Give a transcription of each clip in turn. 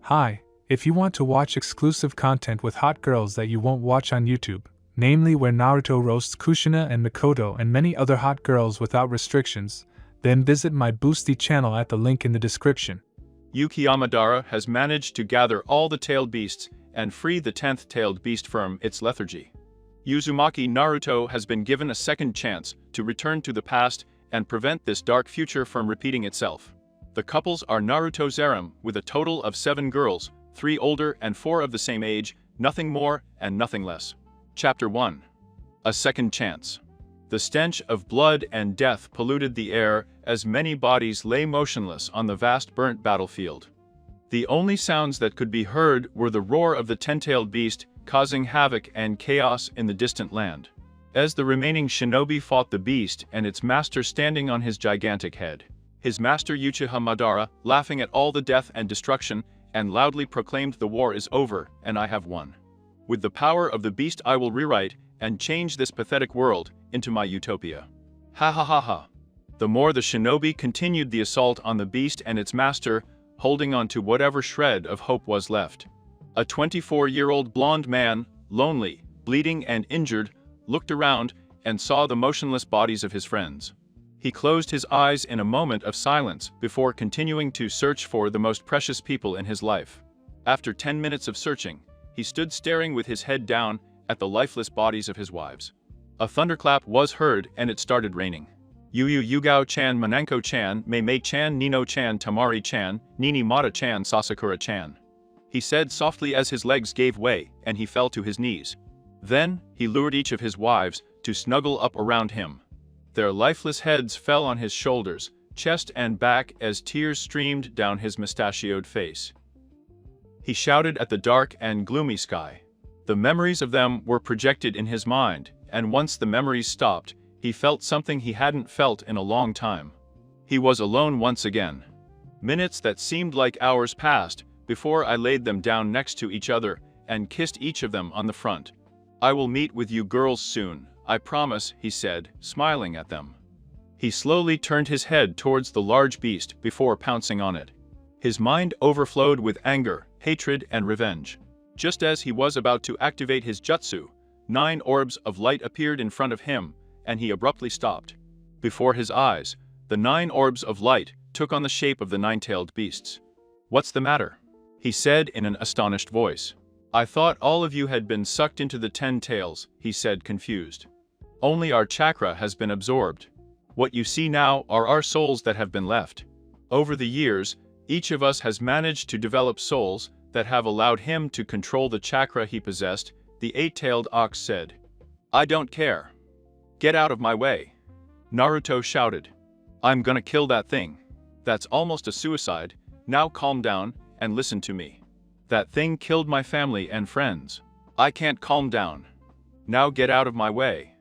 Hi, if you want to watch exclusive content with hot girls that you won't watch on YouTube, namely where Naruto roasts Kushina and Mikoto and many other hot girls without restrictions, then visit my Boosty channel at the link in the description. Yuki Amadara has managed to gather all the tailed beasts and free the 10th tailed beast from its lethargy. Uzumaki Naruto has been given a second chance to return to the past and prevent this dark future from repeating itself. The couples are Naruto's harem with a total of 7 girls, 3 older and 4 of the same age, nothing more and nothing less. Chapter 1. A Second Chance. The stench of blood and death polluted the air as many bodies lay motionless on the vast burnt battlefield. The only sounds that could be heard were the roar of the 10-tailed beast causing havoc and chaos in the distant land. As the remaining shinobi fought the beast and its master standing on his gigantic head, his master Uchiha Madara laughing at all the death and destruction and loudly proclaimed, "The war is over and I have won. With the power of the beast I will rewrite and change this pathetic world into my utopia." Ha ha ha ha. The more the shinobi continued the assault on the beast and its master, holding on to whatever shred of hope was left. A 24-year-old blonde man, lonely, bleeding and injured, looked around and saw the motionless bodies of his friends. He closed his eyes in a moment of silence before continuing to search for the most precious people in his life. After 10 minutes of searching, he stood staring with his head down at the lifeless bodies of his wives. A thunderclap was heard and it started raining. Yuyu Yugao-chan, Mananko-chan, Mei-Mei-chan, Nino-chan, Tamari-chan, Nini-Mata-chan, Sasakura-chan. He said softly as his legs gave way and he fell to his knees. Then, he lured each of his wives to snuggle up around him. Their lifeless heads fell on his shoulders, chest and back as tears streamed down his mustachioed face. He shouted at the dark and gloomy sky. The memories of them were projected in his mind, and once the memories stopped, he felt something he hadn't felt in a long time. He was alone once again. Minutes that seemed like hours passed before I laid them down next to each other and kissed each of them on the front. "I will meet with you girls soon, I promise," he said, smiling at them. He slowly turned his head towards the large beast before pouncing on it. His mind overflowed with anger, hatred, and revenge. Just as he was about to activate his jutsu, 9 orbs of light appeared in front of him, and he abruptly stopped. Before his eyes, the 9 orbs of light took on the shape of the 9-tailed beasts. "What's the matter?" he said in an astonished voice. "I thought all of you had been sucked into the 10 tails," he said, confused. "Only our chakra has been absorbed. What you see now are our souls that have been left. Over the years, each of us has managed to develop souls that have allowed him to control the chakra he possessed," the 8-tailed ox said. "I don't care. Get out of my way," Naruto shouted. "I'm gonna kill that thing. That's almost a suicide. Now calm down and listen to me. That thing killed my family and friends. I can't calm down. Now get out of my way.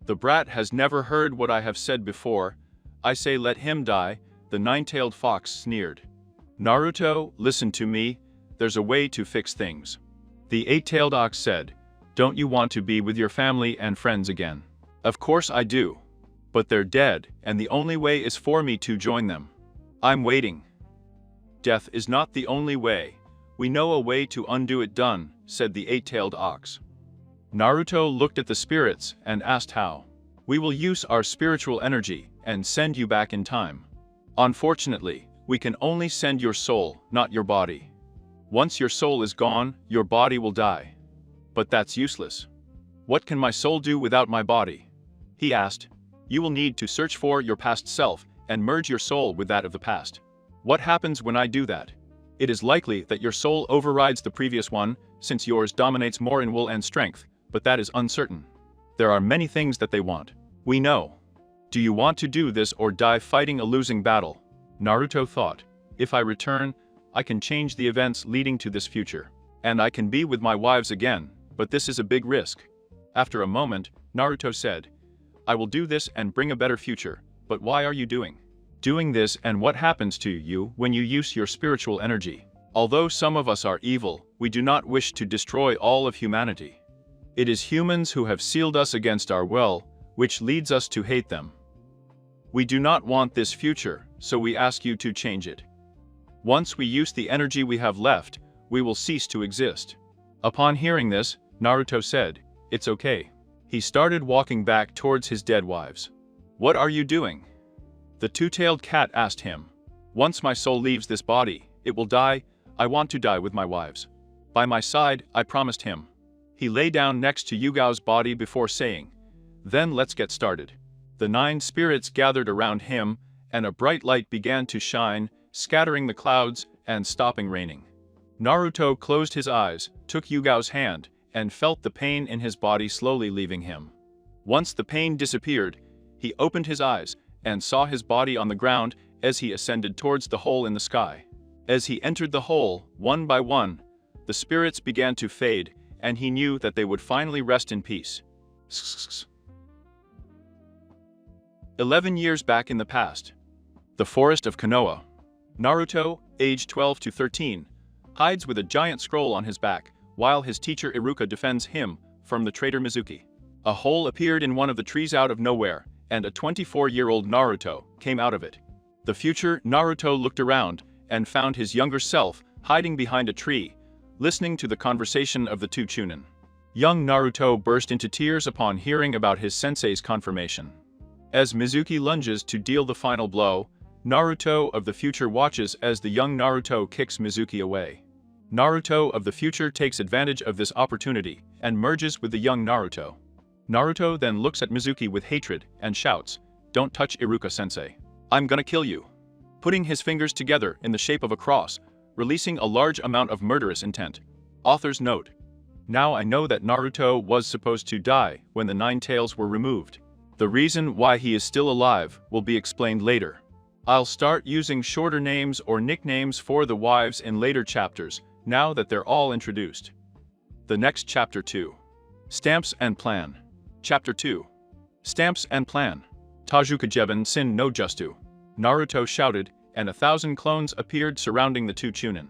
The brat has never heard what I have said before. I say let him die," the 9-tailed fox sneered. "Naruto, listen to me. There's a way to fix things," the 8-tailed ox said. "Don't you want to be with your family and friends again?" "Of course I do. But they're dead, and the only way is for me to join them. I'm waiting." "Death is not the only way. We know a way to undo it done," said the 8-tailed ox. Naruto looked at the spirits and asked how. "We will use our spiritual energy and send you back in time. Unfortunately, we can only send your soul, not your body. Once your soul is gone, your body will die. But that's useless. What can my soul do without my body?" he asked. "You will need to search for your past self and merge your soul with that of the past. What happens when I do that? It is likely that your soul overrides the previous one, since yours dominates more in will and strength, but that is uncertain. There are many things that they want. We know. Do you want to do this or die fighting a losing battle?" Naruto thought. "If I return, I can change the events leading to this future. And I can be with my wives again, but this is a big risk." After a moment, Naruto said, "I will do this and bring a better future, but why are you doing this, and what happens to you when you use your spiritual energy? Although some of us are evil, we do not wish to destroy all of humanity. It is humans who have sealed us against our will, which leads us to hate them. We do not want this future, so we ask you to change it. Once we use the energy we have left, we will cease to exist. Upon hearing this, Naruto said, "It's okay." He started walking back towards his dead wives. "What are you doing?" The two-tailed cat asked him. "Once my soul leaves this body, it will die. I want to die with my wives. By my side," I promised him. He lay down next to Yugao's body before saying, "Then let's get started." The 9 spirits gathered around him, and a bright light began to shine, scattering the clouds and stopping raining. Naruto closed his eyes, took Yugao's hand, and felt the pain in his body slowly leaving him. Once the pain disappeared, he opened his eyes and saw his body on the ground as he ascended towards the hole in the sky. As he entered the hole, one by one, the spirits began to fade, and he knew that they would finally rest in peace. 11 years back in the past. The forest of Konoha. Naruto, aged 12 to 13, hides with a giant scroll on his back, while his teacher Iruka defends him from the traitor Mizuki. A hole appeared in one of the trees out of nowhere, and a 24-year-old Naruto came out of it. The future Naruto looked around and found his younger self hiding behind a tree, listening to the conversation of the two Chunin. Young Naruto burst into tears upon hearing about his sensei's confirmation. As Mizuki lunges to deal the final blow, Naruto of the future watches as the young Naruto kicks Mizuki away. Naruto of the future takes advantage of this opportunity and merges with the young Naruto. Naruto then looks at Mizuki with hatred and shouts, "Don't touch Iruka-sensei. I'm gonna kill you." Putting his fingers together in the shape of a cross, releasing a large amount of murderous intent. Author's note. Now I know that Naruto was supposed to die when the 9 tails were removed. The reason why he is still alive will be explained later. I'll start using shorter names or nicknames for the wives in later chapters, now that they're all introduced. The next chapter 2. Stamps and Plan. Chapter 2. Stamps and Plan. Tajuka Jeben Sin no Justu. Naruto shouted, and 1,000 clones appeared surrounding the two Chunin.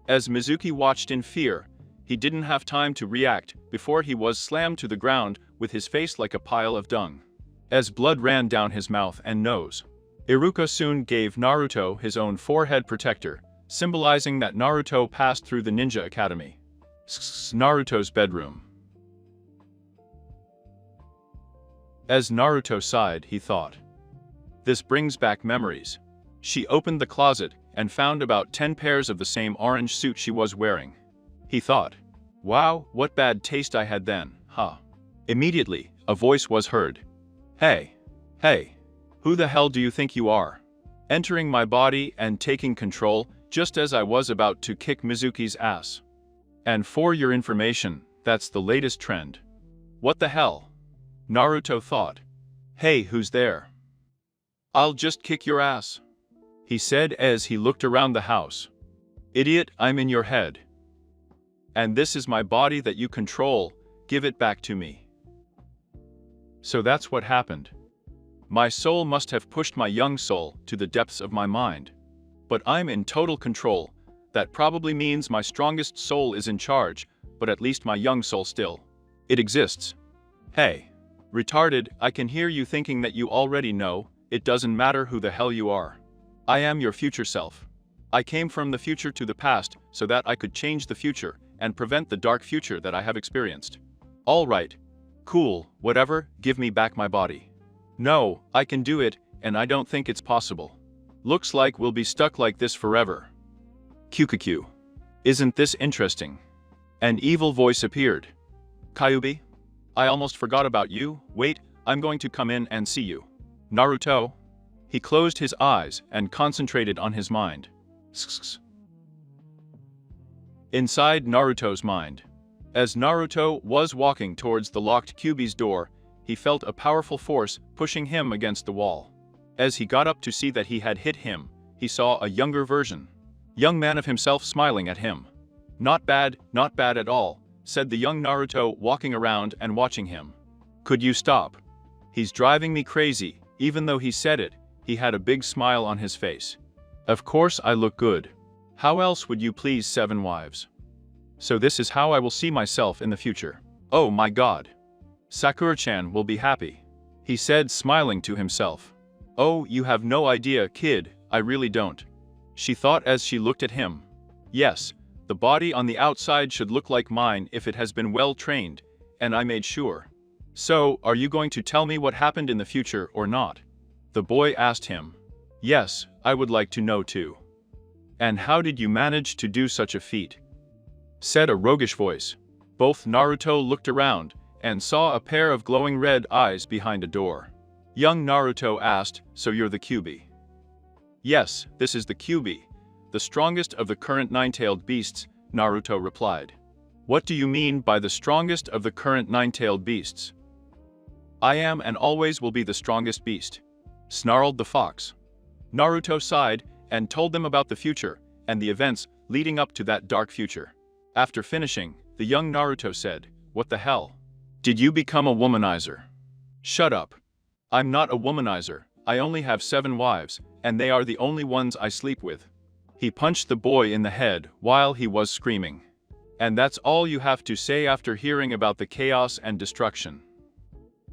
As Mizuki watched in fear, he didn't have time to react before he was slammed to the ground with his face like a pile of dung. As blood ran down his mouth and nose. Iruka soon gave Naruto his own forehead protector, symbolizing that Naruto passed through the Ninja Academy. Naruto's bedroom. As Naruto sighed, he thought, "This brings back memories." She opened the closet and found about 10 pairs of the same orange suit she was wearing. He thought, "Wow, what bad taste I had then, huh?" Immediately, a voice was heard. Hey, who the hell do you think you are? Entering my body and taking control just as I was about to kick Mizuki's ass. And for your information, that's the latest trend. What the hell? Naruto thought. Hey, who's there? I'll just kick your ass, he said as he looked around the house. Idiot, I'm in your head. And this is my body that you control, give it back to me. So that's what happened. My soul must have pushed my young soul to the depths of my mind. But I'm in total control. That probably means my strongest soul is in charge, but at least my young soul still. It exists. Hey, retarded, I can hear you thinking that you already know, it doesn't matter who the hell you are. I am your future self. I came from the future to the past so that I could change the future and prevent the dark future that I have experienced. All right. Cool, whatever, give me back my body. No, I can do it, and I don't think it's possible. Looks like we'll be stuck like this forever. QQQ. Isn't this interesting? An evil voice appeared. Kyubi? I almost forgot about you, wait, I'm going to come in and see you. Naruto? He closed his eyes and concentrated on his mind. Inside Naruto's mind. As Naruto was walking towards the locked Kyubi's door, he felt a powerful force pushing him against the wall. As he got up to see that he had hit him, he saw a younger young man of himself smiling at him. Not bad at all, said the young Naruto walking around and watching him. Could you stop? He's driving me crazy, even though he said it, he had a big smile on his face. Of course I look good. How else would you please 7 wives? So this is how I will see myself in the future. Oh my god. Sakura-chan will be happy, he said smiling to himself. Oh, you have no idea, kid, I really don't. She thought as she looked at him. Yes, The body on the outside should look like mine if it has been well trained, and I made sure. So, are you going to tell me what happened in the future or not? The boy asked him. Yes, I would like to know too. And how did you manage to do such a feat? Said a roguish voice. Both Naruto looked around and saw a pair of glowing red eyes behind a door. Young Naruto asked, so you're the Kyuubi? Yes, this is the Kyuubi, the strongest of the current nine-tailed beasts, Naruto replied. What do you mean by the strongest of the current nine-tailed beasts? I am and always will be the strongest beast, snarled the fox. Naruto sighed and told them about the future and the events leading up to that dark future. After finishing, the young Naruto said, What the hell? Did you become a womanizer? Shut up. I'm not a womanizer, I only have 7 wives, and they are the only ones I sleep with. He punched the boy in the head while he was screaming. And that's all you have to say after hearing about the chaos and destruction.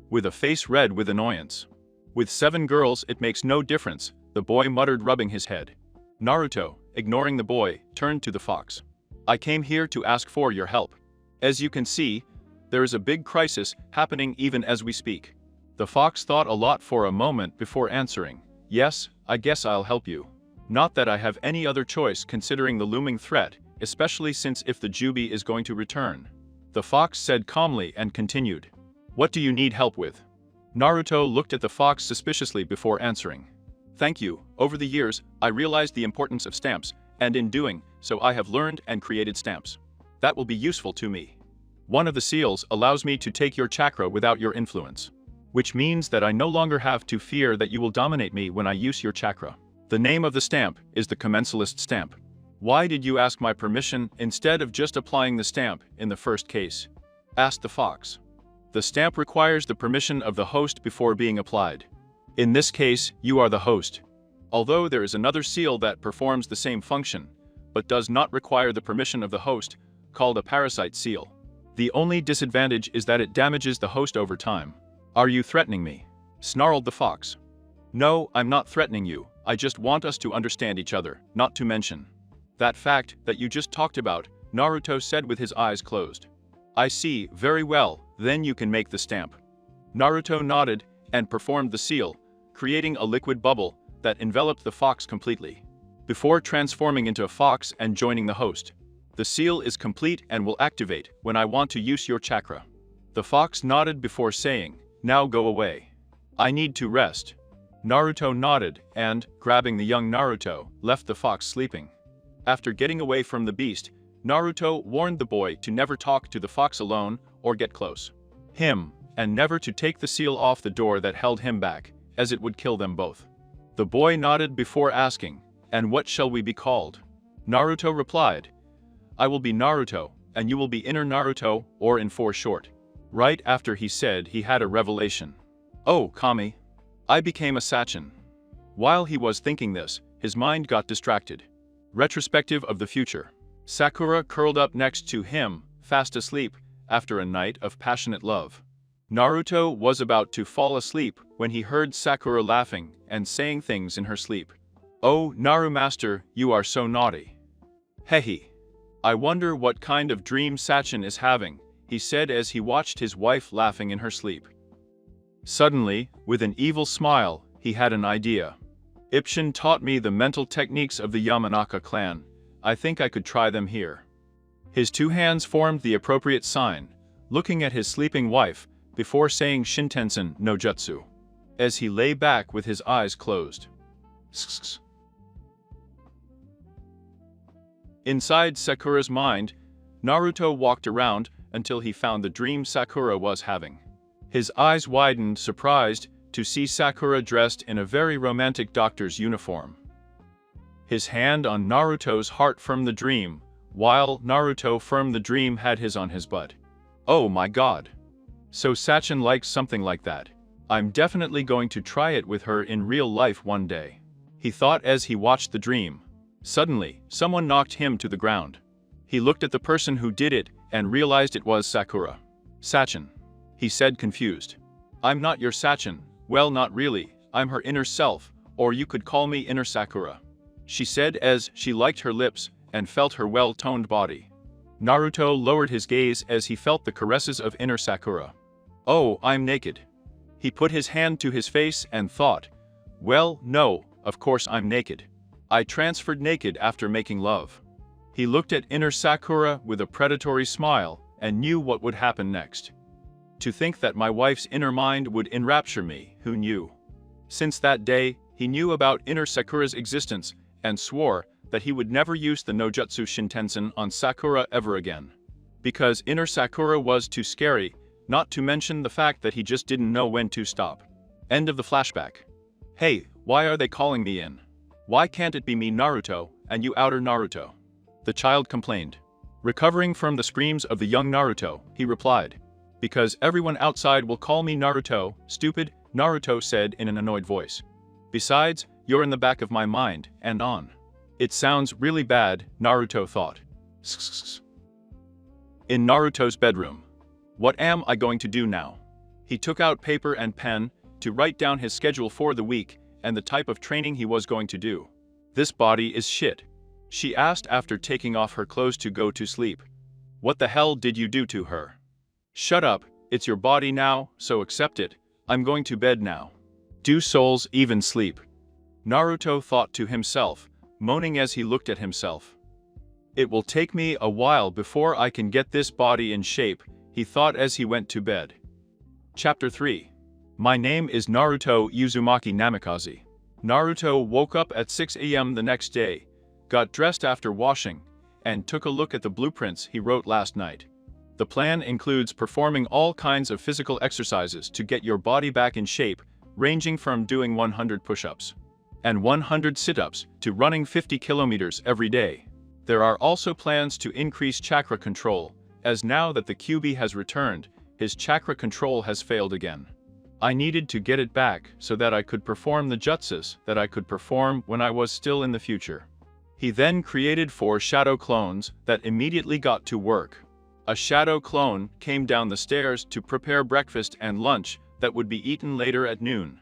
With a face red with annoyance. With 7 girls it makes no difference, the boy muttered, rubbing his head. Naruto, ignoring the boy, turned to the fox. I came here to ask for your help. As you can see, there is a big crisis happening even as we speak. The fox thought a lot for a moment before answering. Yes, I guess I'll help you. Not that I have any other choice considering the looming threat, especially since if the Kyuubi is going to return. The fox said calmly and continued. What do you need help with? Naruto looked at the fox suspiciously before answering. Thank you, over the years, I realized the importance of stamps, and in doing so I have learned and created stamps. That will be useful to me. One of the seals allows me to take your chakra without your influence. Which means that I no longer have to fear that you will dominate me when I use your chakra. The name of the stamp is the commensalist stamp. Why did you ask my permission instead of just applying the stamp in the first case? Asked the fox. The stamp requires the permission of the host before being applied. In this case, you are the host. Although there is another seal that performs the same function, but does not require the permission of the host, called a parasite seal. The only disadvantage is that it damages the host over time. Are you threatening me? Snarled the fox. No, I'm not threatening you, I just want us to understand each other, not to mention that fact that you just talked about, Naruto said with his eyes closed. I see, very well, then you can make the stamp. Naruto nodded and performed the seal, creating a liquid bubble that enveloped the fox completely. Before transforming into a fox and joining the host. The seal is complete and will activate when I want to use your chakra. The fox nodded before saying, Now go away. I need to rest. Naruto nodded and, grabbing the young Naruto, left the fox sleeping. After getting away from the beast, Naruto warned the boy to never talk to the fox alone or get close him, and never to take the seal off the door that held him back, as it would kill them both. The boy nodded before asking, And what shall we be called? Naruto replied, I will be Naruto, and you will be Inner Naruto, or in for short. Right after he said he had a revelation. Oh, Kami. I became a Sachin. While he was thinking this, his mind got distracted. Retrospective of the future. Sakura curled up next to him, fast asleep, after a night of passionate love. Naruto was about to fall asleep when he heard Sakura laughing and saying things in her sleep. Oh, Naru Master, you are so naughty. Hehe. I wonder what kind of dream Sachin is having, he said as he watched his wife laughing in her sleep. Suddenly, with an evil smile, he had an idea. Ipshin taught me the mental techniques of the Yamanaka clan. I think I could try them here. His 2 hands formed the appropriate sign, looking at his sleeping wife, before saying Shintensen no Jutsu. As he lay back with his eyes closed. Inside Sakura's mind, Naruto walked around until he found the dream Sakura was having. His eyes widened, surprised to see Sakura dressed in a very romantic doctor's uniform. His hand on Naruto's heart from the dream, while Naruto from the dream had his on his butt. Oh my god. So Sachin likes something like that. I'm definitely going to try it with her in real life one day. He thought as he watched the dream. Suddenly, someone knocked him to the ground. He looked at the person who did it and realized it was Sakura. Sachin. He said confused. I'm not your Sachin, well not really, I'm her inner self, or you could call me Inner Sakura. She said as she liked her lips and felt her well-toned body. Naruto lowered his gaze as he felt the caresses of inner Sakura. "Oh, I'm naked." He put his hand to his face and thought, "Well, no, of course I'm naked. I transferred naked after making love." He looked at inner Sakura with a predatory smile and knew what would happen next. To think that my wife's inner mind would enrapture me, who knew? Since that day, he knew about inner Sakura's existence and swore that he would never use the Nojutsu Shintensen on Sakura ever again. Because inner Sakura was too scary, not to mention the fact that he just didn't know when to stop. End of the flashback. "Hey, why are they calling me in? Why can't it be me, Naruto, and you outer Naruto?" the child complained. Recovering from the screams of the young Naruto, he replied, "Because everyone outside will call me Naruto, stupid," Naruto said in an annoyed voice. "Besides, you're in the back of my mind, and on." It sounds really bad, Naruto thought. In Naruto's bedroom. What am I going to do now? He took out paper and pen to write down his schedule for the week and the type of training he was going to do. "This body is shit," she asked after taking off her clothes to go to sleep. "What the hell did you do to her?" "Shut up, it's your body now, so accept it. I'm going to bed now." Do souls even sleep? Naruto thought to himself, moaning as he looked at himself. "It will take me a while before I can get this body in shape," he thought as he went to bed. Chapter 3. My name is Naruto Uzumaki Namikaze. Naruto woke up at 6 a.m. the next day, got dressed after washing, and took a look at the blueprints he wrote last night. The plan includes performing all kinds of physical exercises to get your body back in shape, ranging from doing 100 push-ups and 100 sit-ups to running 50 kilometers every day. There are also plans to increase chakra control, as now that the QB has returned, his chakra control has failed again. I needed to get it back so that I could perform the jutsus that I could perform when I was still in the future. He then created 4 shadow clones that immediately got to work. A shadow clone came down the stairs to prepare breakfast and lunch that would be eaten later at noon.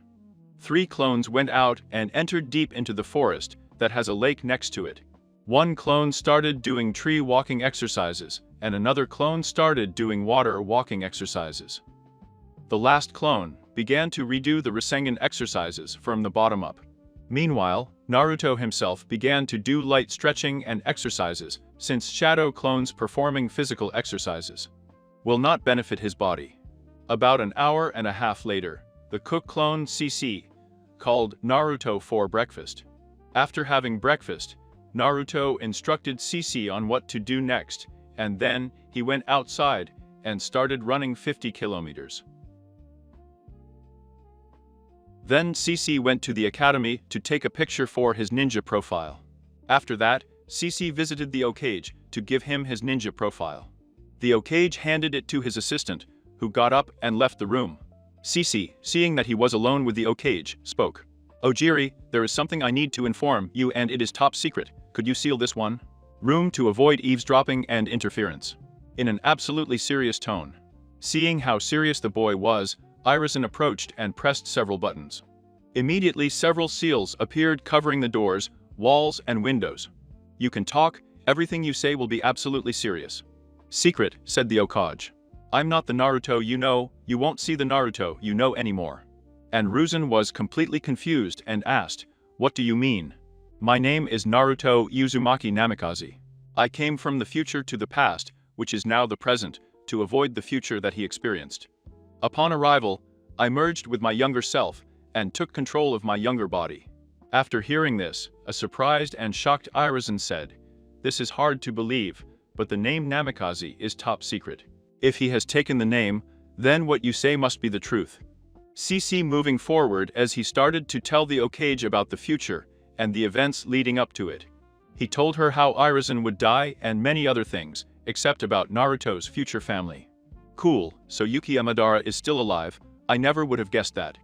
3 clones went out and entered deep into the forest that has a lake next to it. 1 clone started doing tree walking exercises, and another clone started doing water walking exercises. The last clone began to redo the Rasengan exercises from the bottom up. Meanwhile, Naruto himself began to do light stretching and exercises, since shadow clones performing physical exercises will not benefit his body. About an hour and a half later, the cook clone CC called Naruto for breakfast. After having breakfast, Naruto instructed CC on what to do next, and then he went outside and started running 50 kilometers. Then CC went to the academy to take a picture for his ninja profile. After that, CC visited the Hokage to give him his ninja profile. The Hokage handed it to his assistant, who got up and left the room. CC, seeing that he was alone with the Hokage, spoke. "Ojiri, there is something I need to inform you, and it is top secret. Could you seal this one? Room to avoid eavesdropping and interference." In an absolutely serious tone. Seeing how serious the boy was, Irison approached and pressed several buttons. Immediately several seals appeared covering the doors, walls, and windows. "You can talk, everything you say will be absolutely serious." "Secret," said the Hokage. "I'm not the Naruto you know, you won't see the Naruto you know anymore." And Ruzan was completely confused and asked, "What do you mean?" "My name is Naruto Uzumaki Namikaze. I came from the future to the past, which is now the present, to avoid the future that he experienced. Upon arrival, I merged with my younger self and took control of my younger body." After hearing this, a surprised and shocked Irison said, "This is hard to believe, but the name Namikaze is top secret. If he has taken the name, then what you say must be the truth." CC moving forward as he started to tell the Hokage about the future and the events leading up to it. He told her how Irison would die and many other things, except about Naruto's future family. "Cool, so Yuki Amadara is still alive, I never would have guessed that.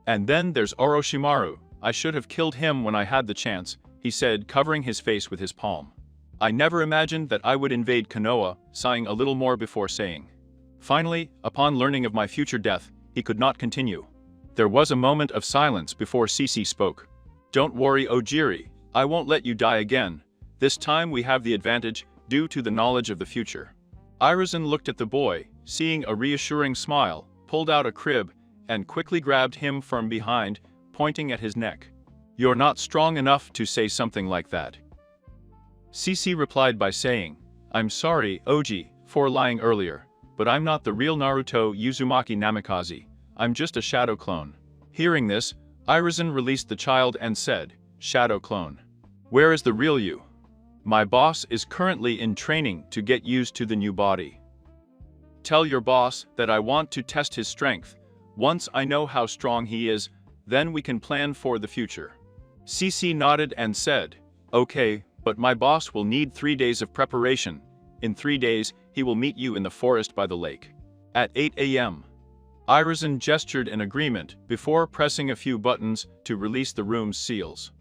And then there's Orochimaru, I should have killed him when I had the chance," he said, covering his face with his palm. "I never imagined that I would invade Konoha," sighing a little more before saying. Finally, upon learning of my future death, he could not continue. There was a moment of silence before CC spoke. "Don't worry, Ojiri, I won't let you die again. This time we have the advantage due to the knowledge of the future. Irizen looked at the boy, seeing a reassuring smile, pulled out a crib, and quickly grabbed him from behind, pointing at his neck. "You're not strong enough to say something like that." Cece replied by saying, "I'm sorry, Oji, for lying earlier, but I'm not the real Naruto Uzumaki Namikaze. I'm just a shadow clone." Hearing this, Irizen released the child and said, "Shadow clone. Where is the real you?" "My boss is currently in training to get used to the new body. Tell your boss that I want to test his strength. Once I know how strong he is, then we can plan for the future." Cece nodded and said, "Okay, but my boss will need 3 days of preparation. In 3 days, he will meet you in the forest by the lake. At 8 a.m. Irizen gestured in agreement before pressing a few buttons to release the room's seals.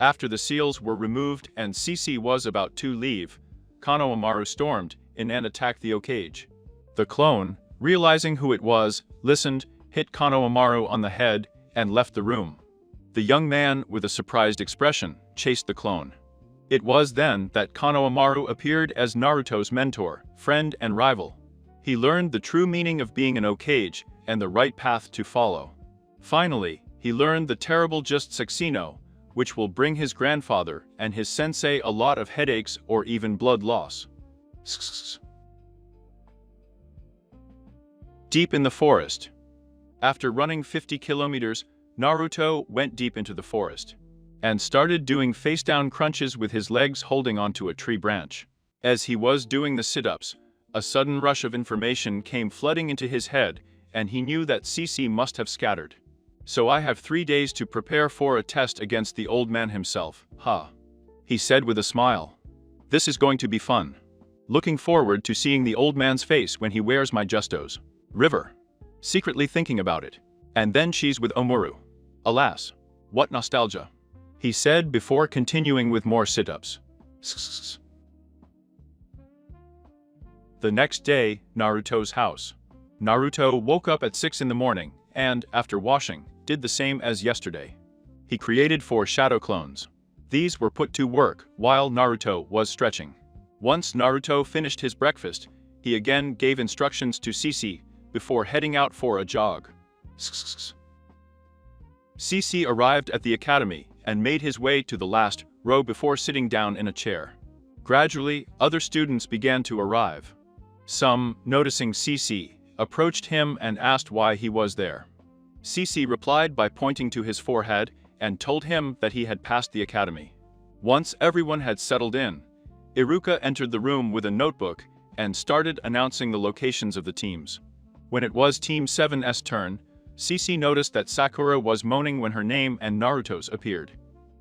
After the seals were removed and Cece was about to leave, Konohamaru stormed in and attacked the Okage. The clone, realizing who it was, listened, hit Konohamaru on the head, and left the room. The young man, with a surprised expression, chased the clone. It was then that Konohamaru appeared as Naruto's mentor, friend and rival. He learned the true meaning of being an Okage and the right path to follow. Finally, he learned the terrible just Suksino, which will bring his grandfather and his sensei a lot of headaches or even blood loss. Deep in the forest. After running 50 kilometers, Naruto went deep into the forest and started doing face-down crunches with his legs holding onto a tree branch. As he was doing the sit-ups, a sudden rush of information came flooding into his head, and he knew that Cece must have scattered. "So I have 3 days to prepare for a test against the old man himself, huh?" he said with a smile. "This is going to be fun. Looking forward to seeing the old man's face when he wears my justos." River. Secretly thinking about it. And then she's with Omuru. Alas, what nostalgia, he said before continuing with more sit-ups. The next day, Naruto's house. Naruto woke up at 6 in the morning, and, after washing, did the same as yesterday. He created 4 shadow clones. These were put to work while Naruto was stretching. Once Naruto finished his breakfast, he again gave instructions to Cece before heading out for a jog. Cece arrived at the academy and made his way to the last row before sitting down in a chair. Gradually, other students began to arrive. Some, noticing Cece, approached him and asked why he was there. Cece replied by pointing to his forehead and told him that he had passed the academy. Once everyone had settled in, Iruka entered the room with a notebook and started announcing the locations of the teams. When it was Team 7's turn, Cece noticed that Sakura was moaning when her name and Naruto's appeared,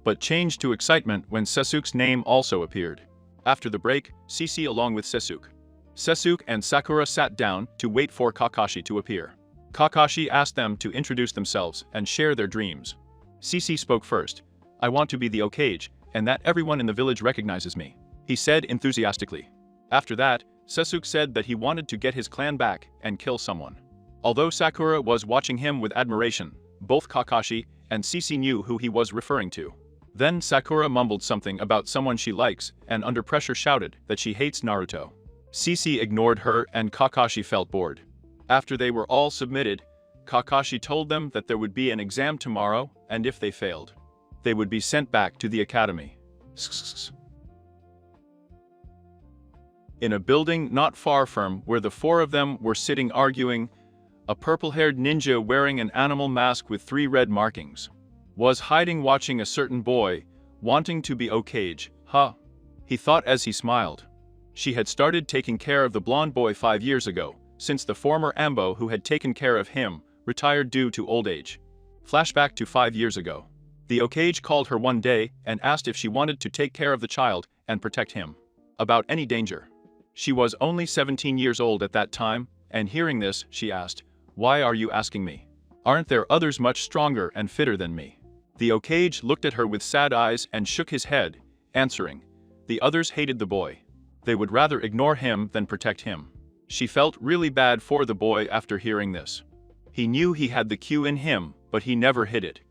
but changed to excitement when Sasuke's name also appeared. After the break, Cece along with Sasuke and Sakura sat down to wait for Kakashi to appear. Kakashi asked them to introduce themselves and share their dreams. Cece spoke first. "I want to be the Okage, and that everyone in the village recognizes me," he said enthusiastically. After that, Sasuke said that he wanted to get his clan back and kill someone. Although Sakura was watching him with admiration, both Kakashi and Cece knew who he was referring to. Then Sakura mumbled something about someone she likes and under pressure shouted that she hates Naruto. Cece ignored her and Kakashi felt bored. After they were all submitted, Kakashi told them that there would be an exam tomorrow, and if they failed, they would be sent back to the academy. In a building not far from where the 4 of them were sitting arguing, a purple-haired ninja wearing an animal mask with 3 red markings was hiding watching a certain boy, wanting to be Okage, huh? He thought as he smiled. She had started taking care of the blonde boy 5 years ago, since the former Ambo who had taken care of him retired due to old age. Flashback to 5 years ago. The Okage called her one day and asked if she wanted to take care of the child and protect him about any danger. She was only 17 years old at that time, and hearing this, she asked, "Why are you asking me? Aren't there others much stronger and fitter than me?" The Okage looked at her with sad eyes and shook his head, answering, "The others hated the boy. They would rather ignore him than protect him." She felt really bad for the boy after hearing this. He knew he had the Q in him, but he never hid it.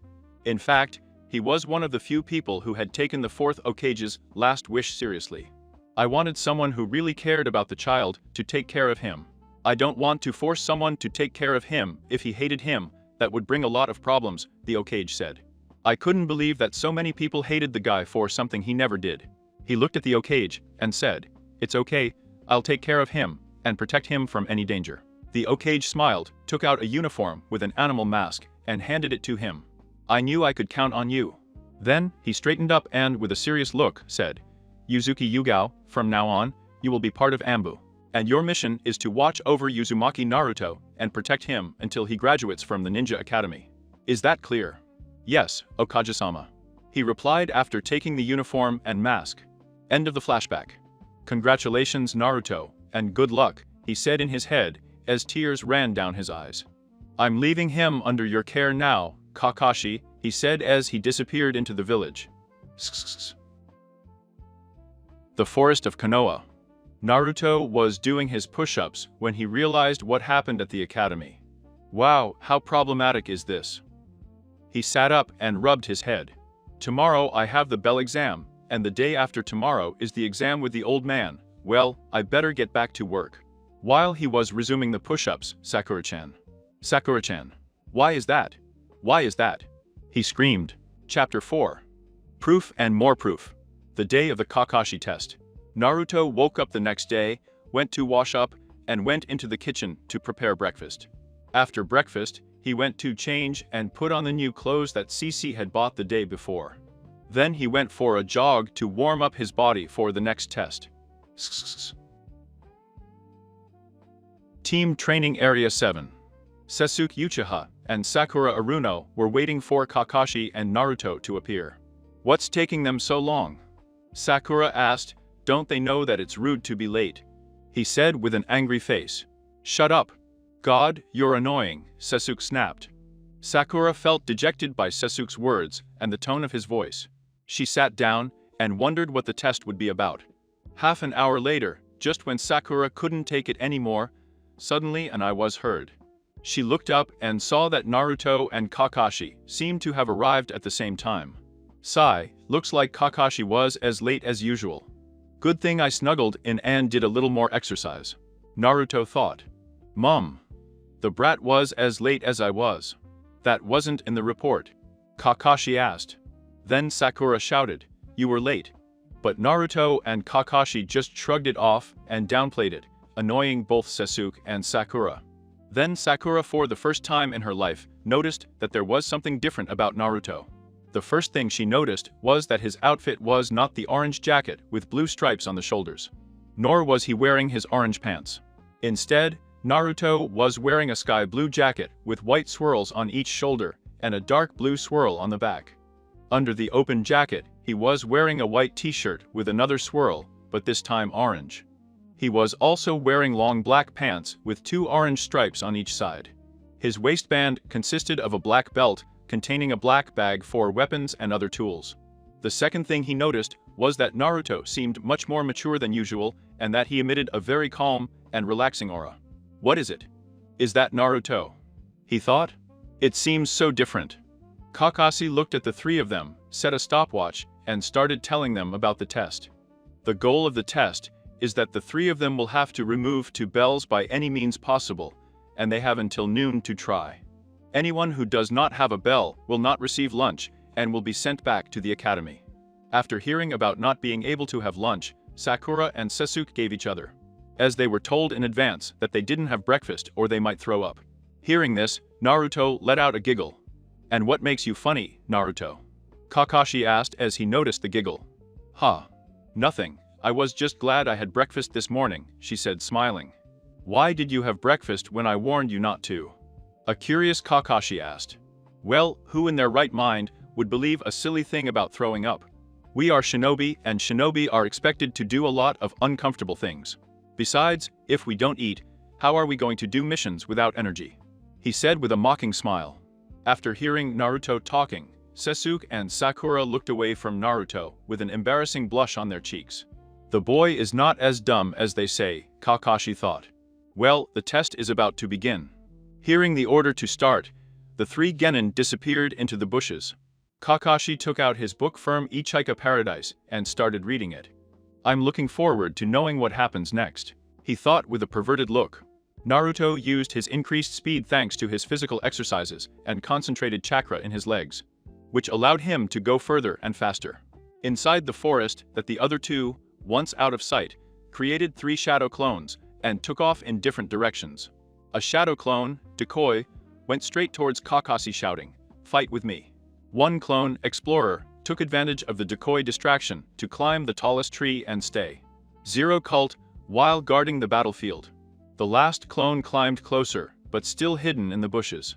In fact, He was one of the few people who had taken the fourth Hokage's last wish seriously. I wanted someone who really cared about the child to take care of him. I don't want to force someone to take care of him if he hated him, that would bring a lot of problems, the Hokage said. I couldn't believe that so many people hated the guy for something he never did. He looked at the Hokage and said, "It's okay, I'll take care of him and protect him from any danger." The Hokage smiled, took out a uniform with an animal mask, and handed it to him. "I knew I could count on you." Then, he straightened up and, with a serious look, said, "Yuzuki Yugao, from now on, you will be part of Ambu. And your mission is to watch over Uzumaki Naruto and protect him until he graduates from the Ninja Academy. Is that clear?" "Yes, Okage-sama," he replied after taking the uniform and mask. End of the flashback. "Congratulations, Naruto, and good luck," he said in his head, as tears ran down his eyes. "I'm leaving him under your care now, Kakashi," he said as he disappeared into the village. The forest of Konoha. Naruto was doing his push-ups when he realized what happened at the academy. Wow, how problematic is this? He sat up and rubbed his head. Tomorrow I have the bell exam, and the day after tomorrow is the exam with the old man. Well, I better get back to work. While he was resuming the push-ups, Sakura-chan. Sakura-chan. Why is that? Why is that? He screamed. Chapter 4. Proof and more proof. The day of the Kakashi test. Naruto woke up the next day, went to wash up, and went into the kitchen to prepare breakfast. After breakfast, he went to change and put on the new clothes that Cici had bought the day before. Then he went for a jog to warm up his body for the next test. Team Training Area 7. Sasuke Uchiha and Sakura Aruno were waiting for Kakashi and Naruto to appear. "What's taking them so long?" Sakura asked. "Don't they know that it's rude to be late?" he said with an angry face. "Shut up. God, you're annoying," Sasuke snapped. Sakura felt dejected by Sasuke's words and the tone of his voice. She sat down and wondered what the test would be about. Half an hour later, just when Sakura couldn't take it anymore, suddenly an eye was heard. She looked up and saw that Naruto and Kakashi seemed to have arrived at the same time. Sigh, looks like Kakashi was as late as usual. Good thing I snuggled in and did a little more exercise, Naruto thought. Mum. The brat was as late as I was. That wasn't in the report, Kakashi asked. Then Sakura shouted, "You were late." But Naruto and Kakashi just shrugged it off and downplayed it, annoying both Sasuke and Sakura. Then Sakura, for the first time in her life, noticed that there was something different about Naruto. The first thing she noticed was that his outfit was not the orange jacket with blue stripes on the shoulders. Nor was he wearing his orange pants. Instead, Naruto was wearing a sky blue jacket with white swirls on each shoulder and a dark blue swirl on the back. Under the open jacket, he was wearing a white t-shirt with another swirl, but this time orange. He was also wearing long black pants with 2 orange stripes on each side. His waistband consisted of a black belt containing a black bag for weapons and other tools. The second thing he noticed was that Naruto seemed much more mature than usual and that he emitted a very calm and relaxing aura. What is it? Is that Naruto? He thought. It seems so different. Kakashi looked at the three of them, set a stopwatch, and started telling them about the test. The goal of the test is that the three of them will have to remove 2 bells by any means possible, and they have until noon to try. Anyone who does not have a bell will not receive lunch and will be sent back to the academy. After hearing about not being able to have lunch, Sakura and Sasuke gave each other, as they were told in advance that they didn't have breakfast or they might throw up. Hearing this, Naruto let out a giggle. "And what makes you funny, Naruto?" Kakashi asked as he noticed the giggle. "Huh. Nothing. I was just glad I had breakfast this morning," she said, smiling. "Why did you have breakfast when I warned you not to?" A curious Kakashi asked. "Well, who in their right mind would believe a silly thing about throwing up? We are shinobi, and shinobi are expected to do a lot of uncomfortable things. Besides, if we don't eat, how are we going to do missions without energy?" he said with a mocking smile. After hearing Naruto talking, Sasuke and Sakura looked away from Naruto with an embarrassing blush on their cheeks. The boy is not as dumb as they say, Kakashi thought. Well, the test is about to begin. Hearing the order to start, the 3 genin disappeared into the bushes. Kakashi took out his book from Ichika Paradise and started reading it. I'm looking forward to knowing what happens next, he thought with a perverted look. Naruto used his increased speed thanks to his physical exercises and concentrated chakra in his legs, which allowed him to go further and faster. Inside the forest that the other two, once out of sight, created 3 shadow clones and took off in different directions. A shadow clone, Decoy, went straight towards Kakashi shouting, "Fight with me." One clone, Explorer, took advantage of the decoy distraction to climb the tallest tree and stay. Zero Cult, while guarding the battlefield. The last clone climbed closer, but still hidden in the bushes.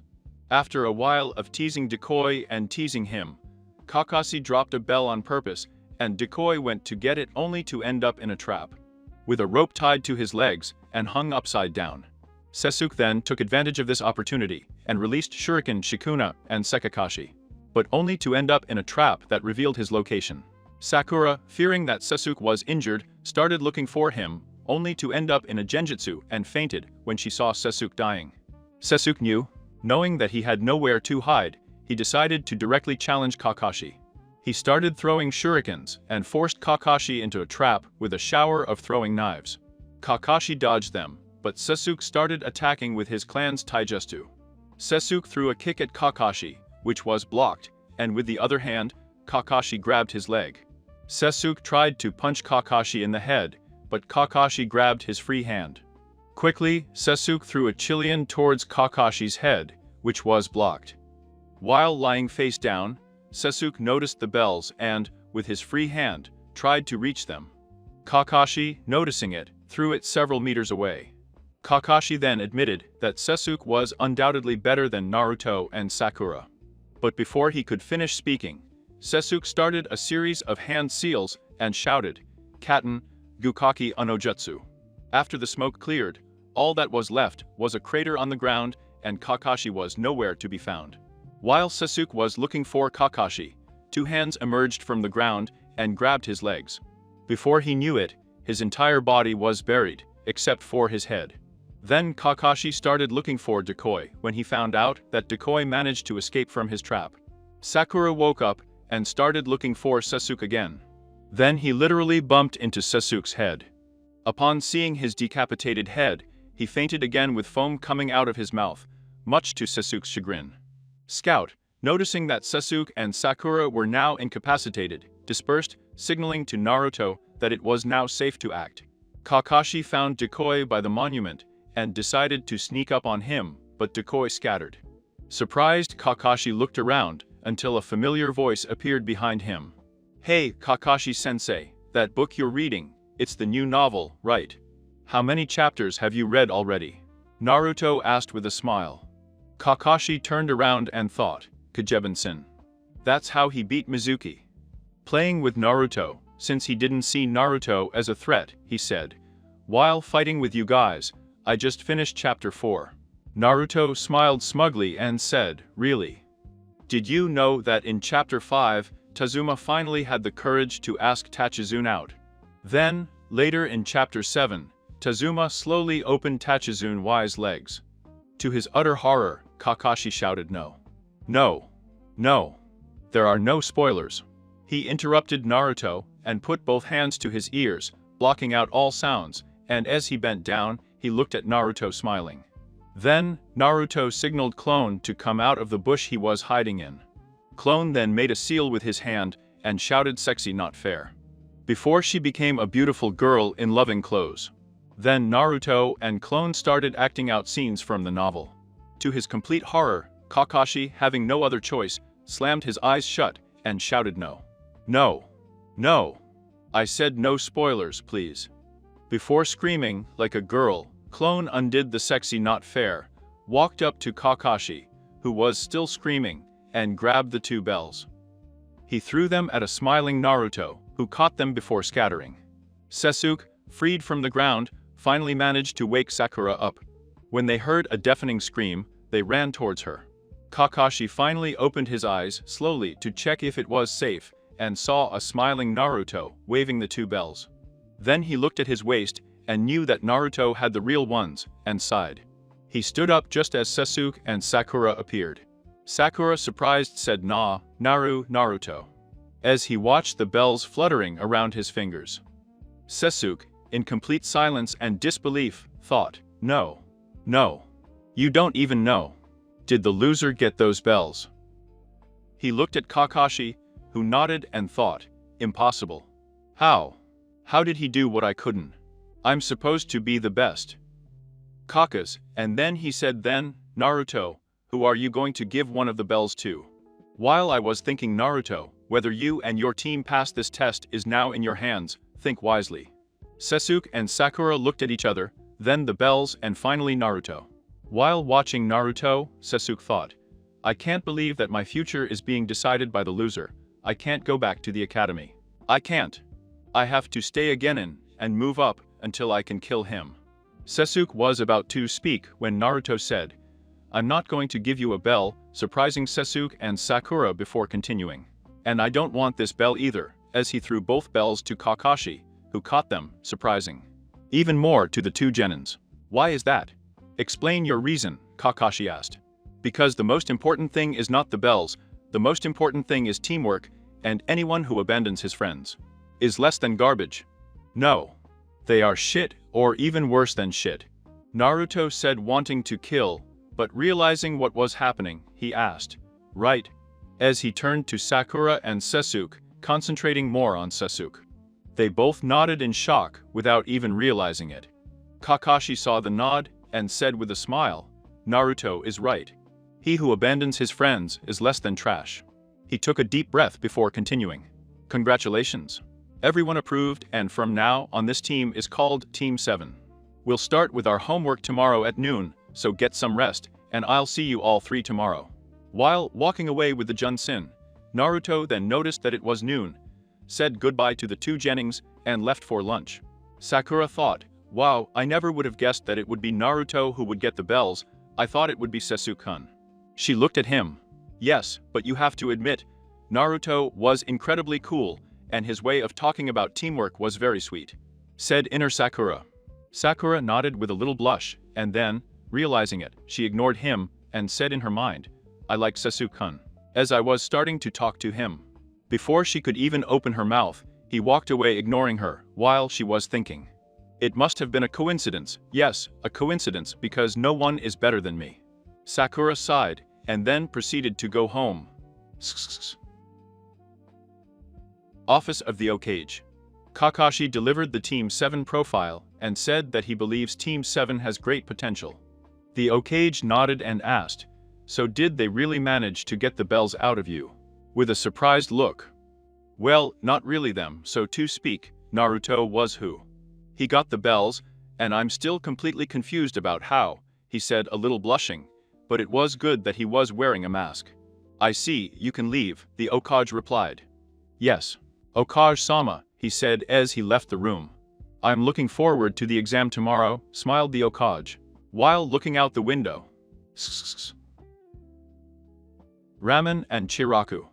After a while of teasing Decoy and teasing him, Kakashi dropped a bell on purpose, and Decoy went to get it only to end up in a trap, with a rope tied to his legs and hung upside down. Sasuke then took advantage of this opportunity and released Shuriken Shikuna and Sekakashi, but only to end up in a trap that revealed his location. Sakura, fearing that Sasuke was injured, started looking for him, only to end up in a genjutsu and fainted when she saw Sasuke dying. Sasuke knew. Knowing that he had nowhere to hide, he decided to directly challenge Kakashi. He started throwing shurikens and forced Kakashi into a trap with a shower of throwing knives. Kakashi dodged them, but Sasuke started attacking with his clan's taijutsu. Sasuke threw a kick at Kakashi, which was blocked, and with the other hand, Kakashi grabbed his leg. Sasuke tried to punch Kakashi in the head, but Kakashi grabbed his free hand. Quickly, Sasuke threw a Chilean towards Kakashi's head, which was blocked. While lying face down, Sasuke noticed the bells and, with his free hand, tried to reach them. Kakashi, noticing it, threw it several meters away. Kakashi then admitted that Sasuke was undoubtedly better than Naruto and Sakura. But before he could finish speaking, Sasuke started a series of hand seals and shouted, "Katen, Gukaki Onojutsu." After the smoke cleared, all that was left was a crater on the ground, and Kakashi was nowhere to be found. While Sasuke was looking for Kakashi, 2 hands emerged from the ground and grabbed his legs. Before he knew it, his entire body was buried, except for his head. Then Kakashi started looking for Decoy when he found out that Decoy managed to escape from his trap. Sakura woke up and started looking for Sasuke again. Then he literally bumped into Sasuke's head. Upon seeing his decapitated head, he fainted again with foam coming out of his mouth, much to Sasuke's chagrin. Scout, noticing that Sasuke and Sakura were now incapacitated, dispersed, signaling to Naruto that it was now safe to act. Kakashi found Decoy by the monument and decided to sneak up on him, but Decoy scattered. Surprised, Kakashi looked around until a familiar voice appeared behind him. "Hey, Kakashi-sensei, that book you're reading, it's the new novel, right? How many chapters have you read already?" Naruto asked with a smile. Kakashi turned around and thought, Kajeben-sen. That's how he beat Mizuki. Playing with Naruto, since he didn't see Naruto as a threat, he said, "While fighting with you guys, I just finished chapter 4. Naruto smiled smugly and said, "Really? Did you know that in chapter 5, Tazuma finally had the courage to ask Tachizune out? Then, later in chapter 7, Tazuma slowly opened Tachizune's legs." To his utter horror, Kakashi shouted, "No. No. No. There are no spoilers." He interrupted Naruto and put both hands to his ears, blocking out all sounds, and as he bent down, he looked at Naruto smiling. Then, Naruto signaled Clone to come out of the bush he was hiding in. Clone then made a seal with his hand and shouted, "Sexy not fair," before she became a beautiful girl in loving clothes. Then Naruto and Clone started acting out scenes from the novel. To his complete horror, Kakashi, having no other choice, slammed his eyes shut and shouted, "No. No. No. I said no spoilers, please." Before screaming like a girl, Clone undid the "sexy not fair," walked up to Kakashi, who was still screaming, and grabbed the 2 bells. He threw them at a smiling Naruto, who caught them before scattering. Sasuke, freed from the ground, finally managed to wake Sakura up. When they heard a deafening scream, they ran towards her. Kakashi finally opened his eyes slowly to check if it was safe, and saw a smiling Naruto waving the 2 bells. Then he looked at his waist and knew that Naruto had the real ones, and sighed. He stood up just as Sasuke and Sakura appeared. Sakura, surprised, said Naruto, as he watched the bells fluttering around his fingers. Sasuke, in complete silence and disbelief, thought, no. You don't even know. Did the loser get those bells? He looked at Kakashi, who nodded and thought, impossible. How? How did he do what I couldn't? I'm supposed to be the best. Kakas, and then he said, then, Naruto, who are you going to give one of the bells to? While I was thinking, Naruto, whether you and your team pass this test is now in your hands, think wisely. Sasuke and Sakura looked at each other, then the bells, and finally Naruto. While watching Naruto, Sasuke thought, I can't believe that my future is being decided by the loser. I can't go back to the academy. I can't. I have to stay again and move up until I can kill him. Sasuke was about to speak when Naruto said, I'm not going to give you a bell, surprising Sasuke and Sakura before continuing. And I don't want this bell either, as he threw both bells to Kakashi, who caught them, surprising. Even more to the two genins. Why is that? Explain your reason, Kakashi asked. Because the most important thing is not the bells, the most important thing is teamwork, and anyone who abandons his friends is less than garbage. No. They are shit, or even worse than shit. Naruto said, wanting to kill, but realizing what was happening, he asked, right? As he turned to Sakura and Sasuke, concentrating more on Sasuke. They both nodded in shock without even realizing it. Kakashi saw the nod and said with a smile, Naruto is right. He who abandons his friends is less than trash. He took a deep breath before continuing. Congratulations. Everyone approved, and from now on this team is called Team 7. We'll start with our homework tomorrow at noon, so get some rest, and I'll see you all three tomorrow. While walking away with the Junsin, Naruto then noticed that it was noon, said goodbye to the two genins, and left for lunch. Sakura thought, wow, I never would have guessed that it would be Naruto who would get the bells. I thought it would be Sasuke-kun. She looked at him. Yes, but you have to admit, Naruto was incredibly cool, and his way of talking about teamwork was very sweet, said inner Sakura. Sakura nodded with a little blush, and then, realizing it, she ignored him and said in her mind, I like Sasuke-kun. As I was starting to talk to him. Before she could even open her mouth, he walked away, ignoring her, while she was thinking. It must have been a coincidence, yes, a coincidence, because no one is better than me. Sakura sighed, and then proceeded to go home. Office of the Hokage. Kakashi delivered the Team 7 profile and said that he believes Team 7 has great potential. The Hokage nodded and asked, so did they really manage to get the bells out of you? With a surprised look. Well, not really them, so to speak, Naruto was who? He got the bells, and I'm still completely confused about how, he said, a little blushing, but it was good that he was wearing a mask. I see, you can leave, the Hokage replied. Yes. Hokage-sama, he said as he left the room. I'm looking forward to the exam tomorrow, smiled the Hokage, while looking out the window. Ramen and Chiraku.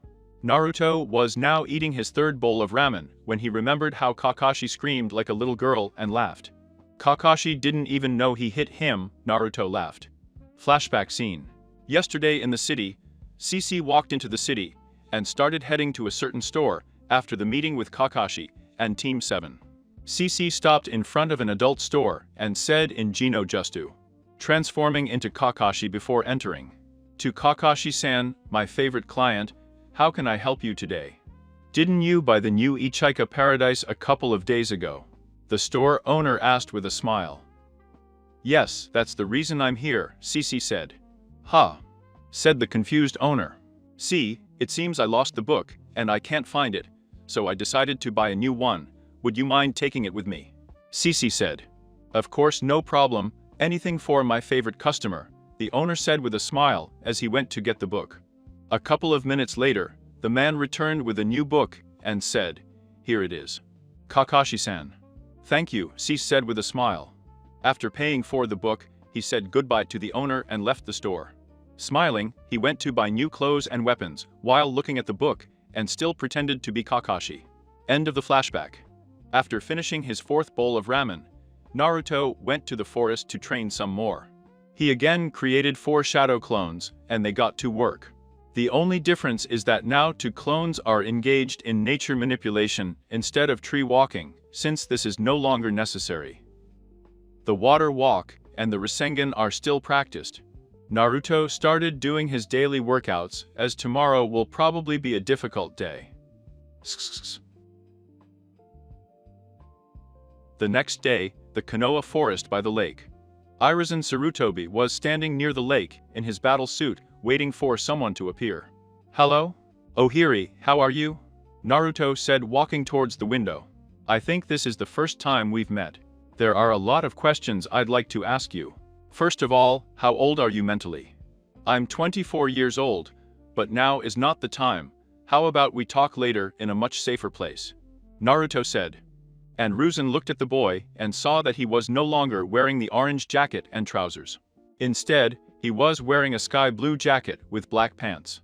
Naruto was now eating his third bowl of ramen when he remembered how Kakashi screamed like a little girl and laughed. Kakashi didn't even know he hit him, Naruto laughed. Flashback scene. Yesterday in the city, CC walked into the city and started heading to a certain store after the meeting with Kakashi and Team 7. CC stopped in front of an adult store and said in Gino Justu, transforming into Kakashi before entering. To Kakashi-san, my favorite client, how can I help you today? Didn't you buy the new Ichika Paradise a couple of days ago? The store owner asked with a smile. Yes, that's the reason I'm here, CC said. Huh, said the confused owner. See, it seems I lost the book, and I can't find it, so I decided to buy a new one. Would you mind taking it with me? CC said. Of course, no problem, anything for my favorite customer, the owner said with a smile as he went to get the book. A couple of minutes later, the man returned with a new book and said, here it is. Kakashi-san. Thank you, CC said with a smile. After paying for the book, he said goodbye to the owner and left the store. Smiling, he went to buy new clothes and weapons, while looking at the book, and still pretended to be Kakashi. End of the flashback. After finishing his fourth bowl of ramen, Naruto went to the forest to train some more. He again created 4 shadow clones, and they got to work. The only difference is that now two clones are engaged in nature manipulation instead of tree walking, since this is no longer necessary. The water walk and the Rasengan are still practiced. Naruto started doing his daily workouts, as tomorrow will probably be a difficult day. The next day, the Konoha forest by the lake. Airazan Sarutobi was standing near the lake, in his battle suit, waiting for someone to appear. "Hello? Ohiri, how are you?" Naruto said, walking towards the window. "I think this is the first time we've met. There are a lot of questions I'd like to ask you. First of all, how old are you mentally?" "I'm 24 years old, but now is not the time. How about we talk later in a much safer place?" Naruto said. And Ruzan looked at the boy and saw that he was no longer wearing the orange jacket and trousers. Instead, he was wearing a sky blue jacket with black pants.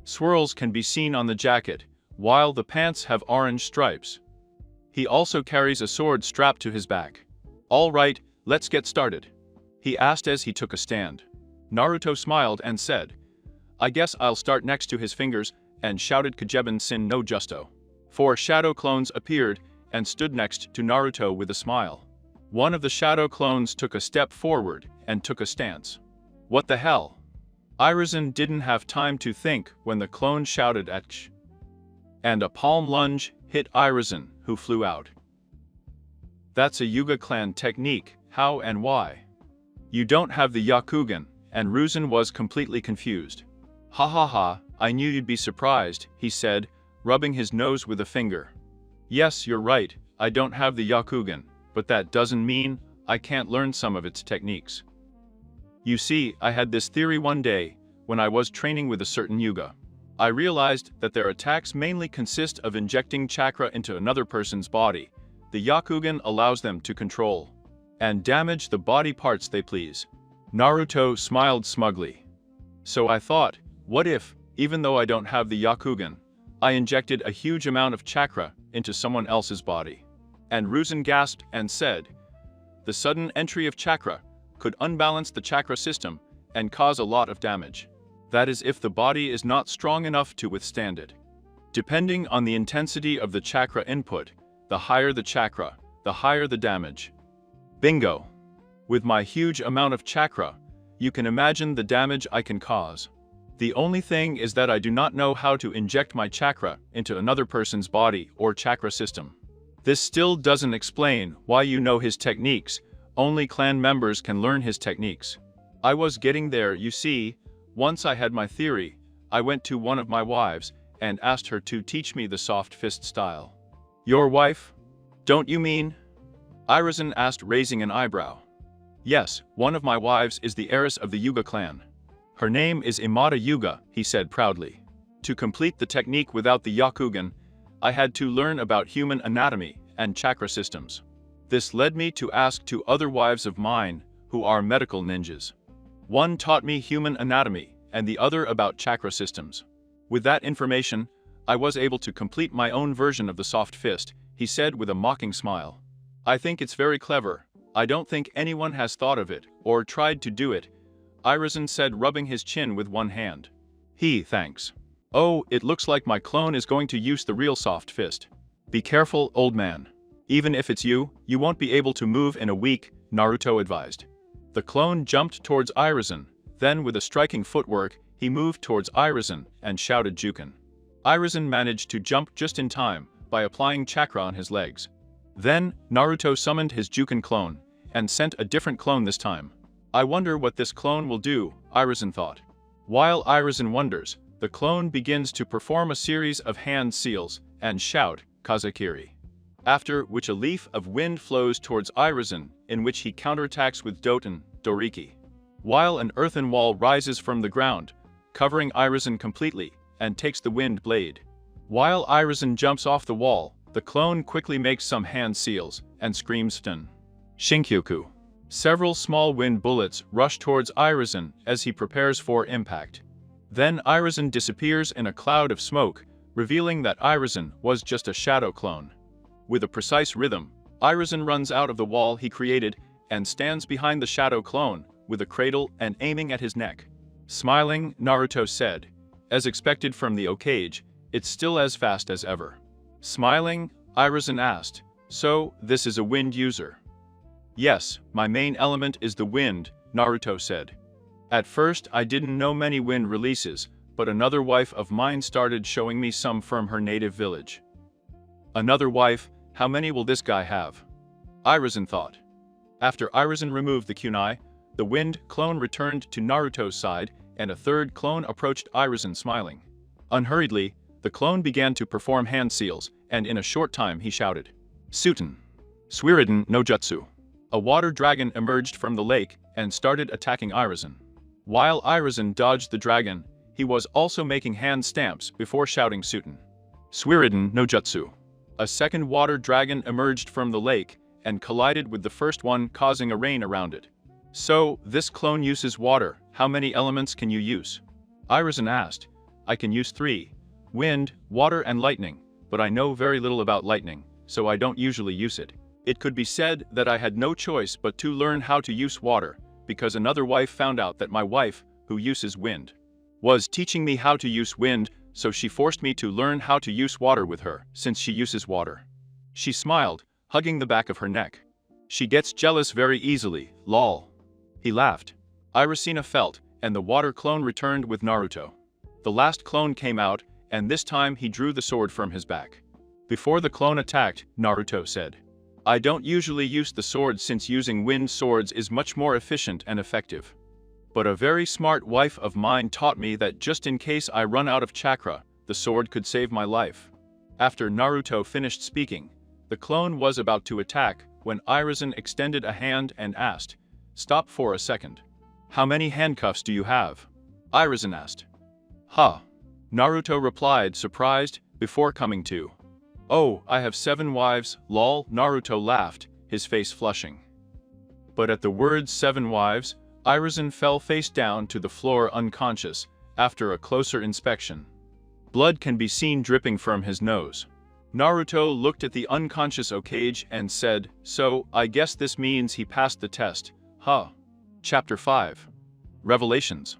Swirls can be seen on the jacket, while the pants have orange stripes. He also carries a sword strapped to his back. "All right, let's get started," he asked as he took a stand. Naruto smiled and said, "I guess I'll start next to his fingers," and shouted Kajeben Sin no Justo. 4 shadow clones appeared and stood next to Naruto with a smile. One of the shadow clones took a step forward and took a stance. "What the hell?" Airazan didn't have time to think when the clone shouted at Ksh. And a palm lunge hit Airazan, who flew out. "That's a Yuga clan technique, how and why? You don't have the Yakugan," and Ruzan was completely confused. "Ha ha ha, I knew you'd be surprised," he said, rubbing his nose with a finger. "Yes, you're right, I don't have the Yakugan, but that doesn't mean I can't learn some of its techniques. You see, I had this theory one day, when I was training with a certain Yuga. I realized that their attacks mainly consist of injecting chakra into another person's body. The Yakugan allows them to control and damage the body parts they please." Naruto smiled smugly. "So I thought, what if, even though I don't have the Yakugan, I injected a huge amount of chakra into someone else's body?" And Ruzan gasped and said, "The sudden entry of chakra could unbalance the chakra system and cause a lot of damage. That is if the body is not strong enough to withstand it. Depending on the intensity of the chakra input, the higher the chakra, the higher the damage." Bingo! With my huge amount of chakra, you can imagine the damage I can cause. The only thing is that I do not know how to inject my chakra into another person's body or chakra system. This still doesn't explain why you know his techniques. Only clan members can learn his techniques. I was getting there, you see. Once I had my theory, I went to one of my wives and asked her to teach me the soft fist style. "Your wife? Don't you mean?" Airazan asked, raising an eyebrow. "Yes, one of my wives is the heiress of the Yuga clan. Her name is Imada Yuga," he said proudly. "To complete the technique without the Yakugan, I had to learn about human anatomy and chakra systems. This led me to ask 2 other wives of mine, who are medical ninjas. One taught me human anatomy, and the other about chakra systems. With that information, I was able to complete my own version of the soft fist," he said with a mocking smile. "I think it's very clever. I don't think anyone has thought of it, or tried to do it," Airazan said, rubbing his chin with one hand. Thanks. "Oh, it looks like my clone is going to use the real soft fist. Be careful, old man. Even if it's you, you won't be able to move in a week," Naruto advised. The clone jumped towards Airazan, then with a striking footwork, he moved towards Airazan and shouted Juken. Airazan managed to jump just in time by applying chakra on his legs. Then, Naruto summoned his Juken clone and sent a different clone this time. "I wonder what this clone will do," Airazan thought. While Airazan wonders, the clone begins to perform a series of hand seals and shout, "Kazakiri." After which a leaf of wind flows towards Airazan, in which he counterattacks with Doten, Doriki. While an earthen wall rises from the ground, covering Airazan completely, and takes the wind blade. While Airazan jumps off the wall, the clone quickly makes some hand seals, and screams Stun. Shinkyoku. Several small wind bullets rush towards Airazan as he prepares for impact. Then Airazan disappears in a cloud of smoke, revealing that Airazan was just a shadow clone. With a precise rhythm, Airazan runs out of the wall he created and stands behind the shadow clone, with a cradle and aiming at his neck. Smiling, Naruto said, As expected from the Okage, it's still as fast as ever. Smiling, Irizen asked, "So, this is a wind user?" "Yes, my main element is the wind," Naruto said. "At first I didn't know many wind releases, but another wife of mine started showing me some from her native village." Another wife? How many will this guy have? Irizen thought. After Irizen removed the kunai, the wind clone returned to Naruto's side, and a third clone approached Irizen smiling. Unhurriedly, the clone began to perform hand seals, and in a short time he shouted, "Suten! Suiriden no Jutsu!" A water dragon emerged from the lake and started attacking Irizen. While Irizen dodged the dragon, he was also making hand stamps before shouting Suten! Suiriden no Jutsu! A second water dragon emerged from the lake and collided with the first one, causing a rain around it. "So, this clone uses water. How many elements can you use?" Irizen asked. "I can use 3. Wind, water and lightning, but I know very little about lightning, so I don't usually use it." It could be said that I had no choice but to learn how to use water, because another wife found out that my wife, who uses wind, was teaching me how to use wind, so she forced me to learn how to use water with her, since she uses water. She smiled, hugging the back of her neck. "She gets jealous very easily, lol." He laughed. Irisina felt, and the water clone returned with Naruto. The last clone came out, and this time he drew the sword from his back. Before the clone attacked, Naruto said, "I don't usually use the sword since using wind swords is much more efficient and effective. But a very smart wife of mine taught me that just in case I run out of chakra, the sword could save my life." After Naruto finished speaking, the clone was about to attack when Irizen extended a hand and asked, "Stop for a second. How many handcuffs do you have?" Irizen asked. "Huh." Naruto replied, surprised, before coming to. "Oh, I have 7 wives, lol." Naruto laughed, his face flushing. But at the words 7 wives, Irizen fell face down to the floor unconscious, after a closer inspection. Blood can be seen dripping from his nose. Naruto looked at the unconscious Okage and said, "So, I guess this means he passed the test, huh?" Chapter 5. Revelations.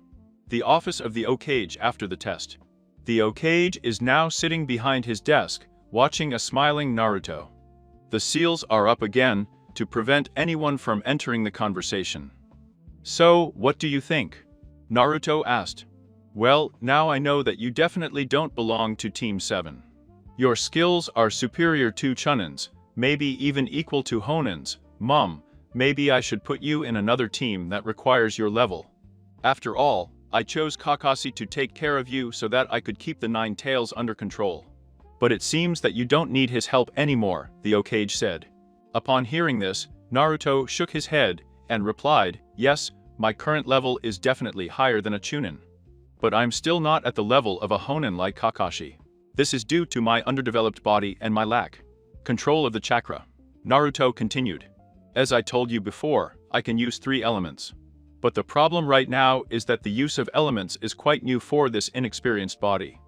The office of the Okage after the test. The Okage is now sitting behind his desk, watching a smiling Naruto. The seals are up again, to prevent anyone from entering the conversation. "So, what do you think?" Naruto asked. "Well, now I know that you definitely don't belong to Team 7. Your skills are superior to Chunins, maybe even equal to Honin's. Mom, maybe I should put you in another team that requires your level. After all, I chose Kakashi to take care of you so that I could keep the 9 tails under control. But it seems that you don't need his help anymore," the Okage said. Upon hearing this, Naruto shook his head and replied, "Yes, my current level is definitely higher than a Chunin. But I'm still not at the level of a Honin like Kakashi. This is due to my underdeveloped body and my lack control of the chakra." Naruto continued. "As I told you before, I can use 3 elements. But the problem right now is that the use of elements is quite new for this inexperienced body.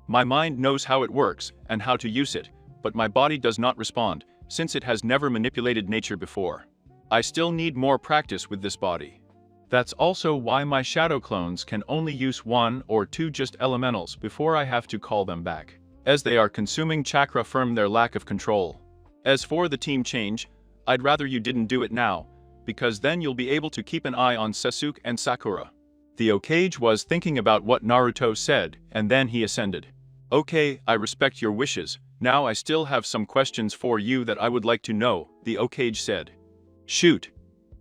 My mind knows how it works and how to use it, but my body does not respond, since it has never manipulated nature before. I still need more practice with this body. That's also why my shadow clones can only use 1 or 2 just elementals before I have to call them back, as they are consuming chakra from their lack of control. As for the team change, I'd rather you didn't do it now, because then you'll be able to keep an eye on Sasuke and Sakura." The Okage was thinking about what Naruto said, and then he assented. "Okay, I respect your wishes. Now I still have some questions for you that I would like to know," the Okage said. "Shoot,"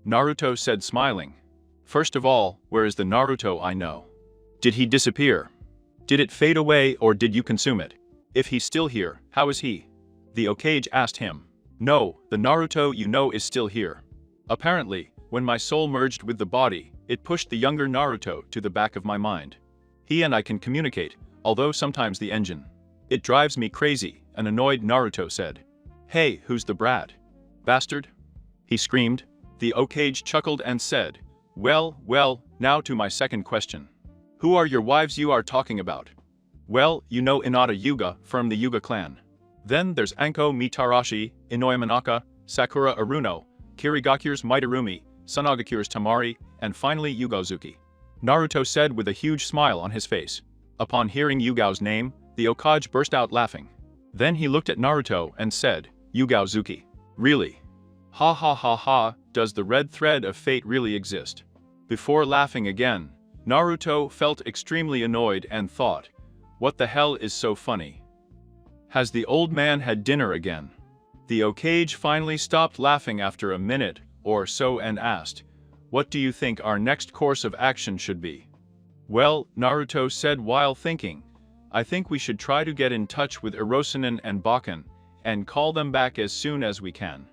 Naruto said smiling. "First of all, where is the Naruto I know? Did he disappear? Did it fade away or did you consume it? If he's still here, how is he?" The Okage asked him. "No, the Naruto you know is still here. Apparently, when my soul merged with the body, it pushed the younger Naruto to the back of my mind. He and I can communicate, although sometimes the engine. It drives me crazy," an annoyed Naruto said. "Hey, who's the brat? Bastard?" he screamed. The Okage chuckled and said, Well, now to my second question. Who are your wives you are talking about?" "Well, you know Inada Yuga from the Yuga clan. Then there's Anko Mitarashi, Inoue Manaka, Sakura Aruno, Kirigakure's Mitarumi, Sunagakure's Tamari, and finally Yuga Uzuki," Naruto said with a huge smile on his face. Upon hearing Yugao's name, the Hokage burst out laughing. Then he looked at Naruto and said, "Yugao Zuki. Really? Ha ha ha ha, does the red thread of fate really exist?" Before laughing again, Naruto felt extremely annoyed and thought, "What the hell is so funny? Has the old man had dinner again?" The Hokage finally stopped laughing after a minute or so and asked, "What do you think our next course of action should be?" "Well," Naruto said while thinking, "I think we should try to get in touch with Hiroshinen and Bakken, and call them back as soon as we can."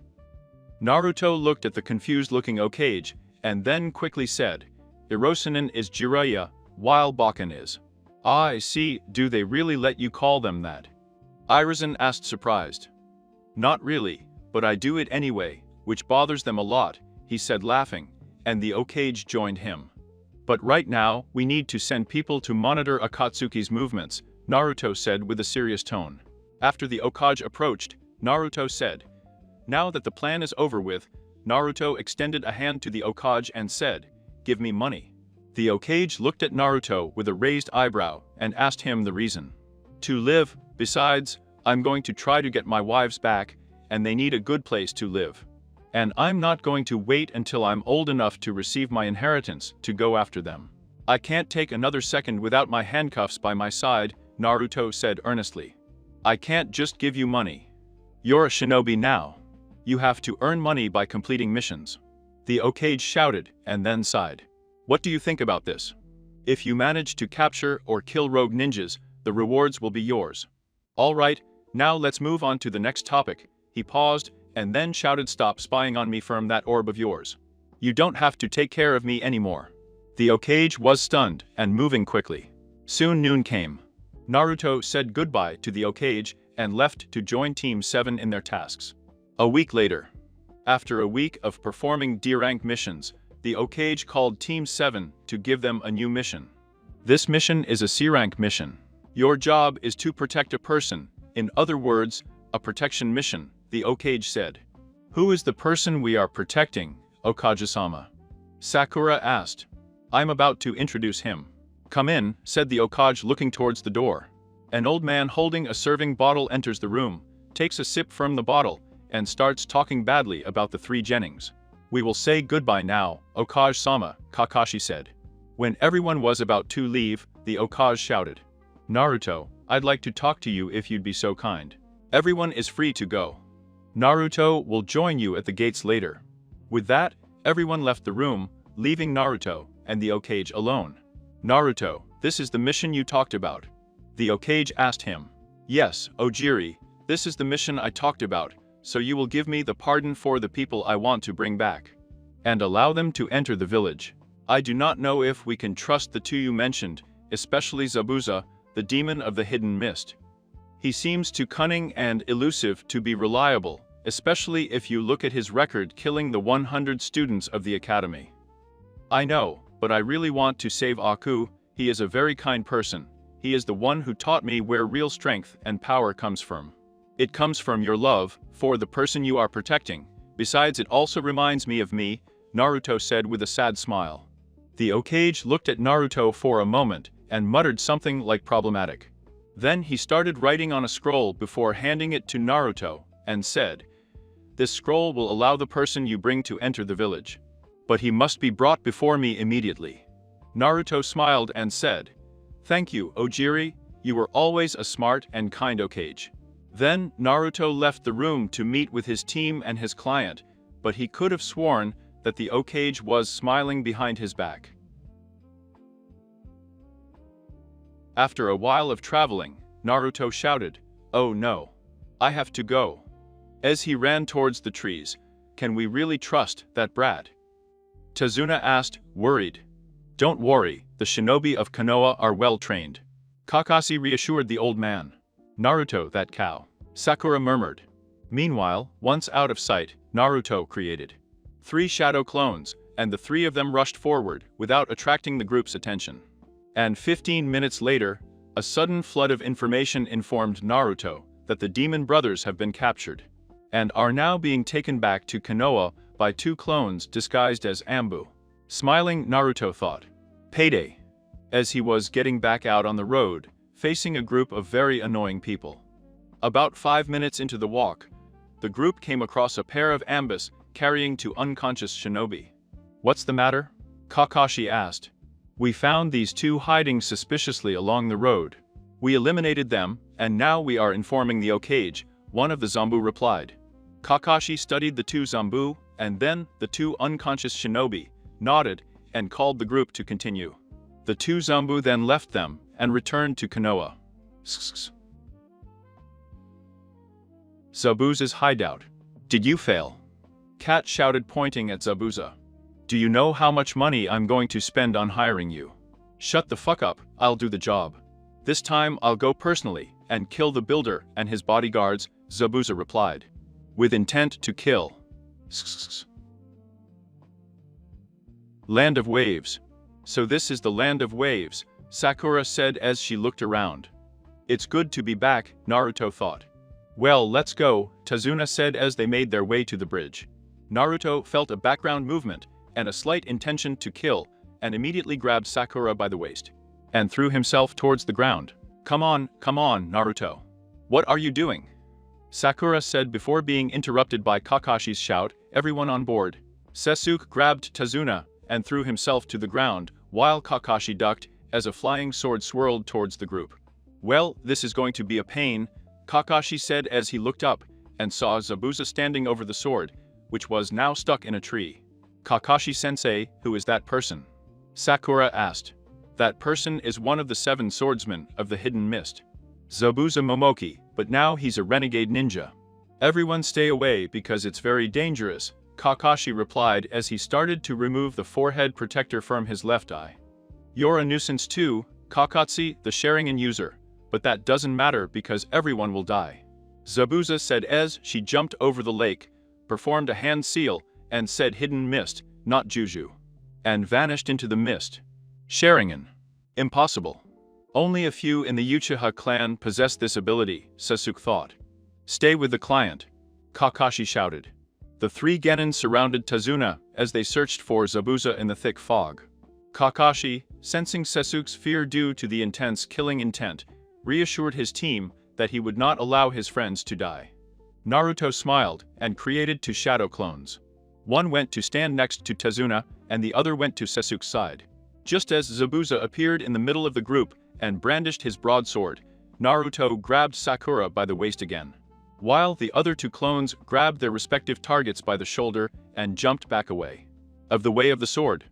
Naruto looked at the confused-looking Hokage, and then quickly said, "Hiroshinen is Jiraiya, while Bakken is." "Ah, I see, do they really let you call them that?" Hiruzen asked surprised. "Not really, but I do it anyway, which bothers them a lot," he said laughing, and the Hokage joined him. "But right now, we need to send people to monitor Akatsuki's movements," Naruto said with a serious tone. After the Hokage approached, Naruto said, "Now that the plan is over with," Naruto extended a hand to the Hokage and said, "Give me money." The Hokage looked at Naruto with a raised eyebrow and asked him the reason. "To live, besides, I'm going to try to get my wives back, and they need a good place to live. And I'm not going to wait until I'm old enough to receive my inheritance to go after them. I can't take another second without my handcuffs by my side," Naruto said earnestly. "I can't just give you money. You're a shinobi now. You have to earn money by completing missions." The Hokage shouted and then sighed. "What do you think about this? If you manage to capture or kill rogue ninjas, the rewards will be yours. All right, now let's move on to the next topic." He paused and then shouted, "Stop spying on me from that orb of yours. You don't have to take care of me anymore." The Hokage was stunned and moving quickly. Soon noon came. Naruto said goodbye to the Hokage and left to join Team 7 in their tasks. A week later. After a week of performing D-rank missions, the Hokage called Team 7 to give them a new mission. This mission is a C-rank mission. Your job is to protect a person, in other words, a protection mission, the Hokage said. "Who is the person we are protecting, Hokage-sama?" Sakura asked. "I'm about to introduce him." "Come in," said the Hokage looking towards the door. An old man holding a serving bottle enters the room, takes a sip from the bottle, and starts talking badly about the three Genings. "We will say goodbye now, Hokage-sama," Kakashi said. When everyone was about to leave, the Hokage shouted, "Naruto, I'd like to talk to you if you'd be so kind." "Everyone is free to go. Naruto will join you at the gates later." With that, everyone left the room, leaving Naruto and the Hokage alone. "Naruto, this is the mission you talked about?" The Hokage asked him. "Yes, Ojiri, this is the mission I talked about, so you will give me the pardon for the people I want to bring back. And allow them to enter the village. I do not know if we can trust the two you mentioned, especially Zabuza, the demon of the hidden mist. He seems too cunning and elusive to be reliable, especially if you look at his record killing the 100 students of the academy. I know, but I really want to save Aku. He is a very kind person. He is the one who taught me where real strength and power comes from. It comes from your love for the person you are protecting. Besides, it also reminds me of me," Naruto said with a sad smile. The Hokage looked at Naruto for a moment and muttered something like problematic. Then he started writing on a scroll before handing it to Naruto, and said, "This scroll will allow the person you bring to enter the village. But he must be brought before me immediately." Naruto smiled and said, "Thank you, Ojiri, you were always a smart and kind Hokage." Then Naruto left the room to meet with his team and his client, but he could have sworn that the Hokage was smiling behind his back. After a while of traveling, Naruto shouted, "Oh no! I have to go." As he ran towards the trees, "Can we really trust that brat?" Tazuna asked, worried. "Don't worry, the shinobi of Konoha are well trained." Kakashi reassured the old man. "Naruto, that cow," Sakura murmured. Meanwhile, once out of sight, Naruto created 3 shadow clones, and the 3 of them rushed forward without attracting the group's attention. And 15 minutes later, a sudden flood of information informed Naruto that the demon brothers have been captured, and are now being taken back to Konoha by 2 clones disguised as Ambu. Smiling, Naruto thought, "Payday." as he was getting back out on the road, facing a group of very annoying people. About 5 minutes into the walk, the group came across a pair of ambus carrying two unconscious shinobi. "What's the matter?" Kakashi asked. "We found these two hiding suspiciously along the road. We eliminated them, and now we are informing the Okage," one of the Zanbu replied. Kakashi studied the two Zanbu, and then the two unconscious shinobi, nodded, and called the group to continue. The two Zanbu then left them and returned to Konoha. Zabuza's hideout. "Did you fail?" Cat shouted, pointing at Zabuza. "Do you know how much money I'm going to spend on hiring you?" "Shut the fuck up, I'll do the job. This time I'll go personally and kill the builder and his bodyguards," Zabuza replied. "With intent to kill." Land of Waves. "So this is the Land of Waves," Sakura said as she looked around. "It's good to be back," Naruto thought. "Well, let's go," Tazuna said as they made their way to the bridge. Naruto felt a background movement and a slight intention to kill, and immediately grabbed Sakura by the waist and threw himself towards the ground. Come on, Naruto. What are you doing?" Sakura said before being interrupted by Kakashi's shout, "Everyone on board." Sasuke grabbed Tazuna and threw himself to the ground, while Kakashi ducked as a flying sword swirled towards the group. "Well, this is going to be a pain," Kakashi said as he looked up and saw Zabuza standing over the sword, which was now stuck in a tree. "Kakashi-sensei, who is that person?" Sakura asked. "That person is one of the 7 swordsmen of the Hidden Mist. Zabuza Momoki, but now he's a renegade ninja. Everyone stay away because it's very dangerous," Kakashi replied as he started to remove the forehead protector from his left eye. "You're a nuisance too, Kakatsu, the Sharingan user, but that doesn't matter because everyone will die," Zabuza said as she jumped over the lake, performed a hand seal, and said Hidden Mist, not Juju, and vanished into the mist. Sharingan. Impossible. Only a few in the Uchiha clan possess this ability, Sasuke thought. "Stay with the client," Kakashi shouted. The 3 Genin surrounded Tazuna as they searched for Zabuza in the thick fog. Kakashi, sensing Sasuke's fear due to the intense killing intent, reassured his team that he would not allow his friends to die. Naruto smiled and created 2 shadow clones. One went to stand next to Tazuna, and the other went to Sasuke's side. Just as Zabuza appeared in the middle of the group and brandished his broadsword, Naruto grabbed Sakura by the waist again, while the other 2 clones grabbed their respective targets by the shoulder and jumped back away. Of the way of the sword.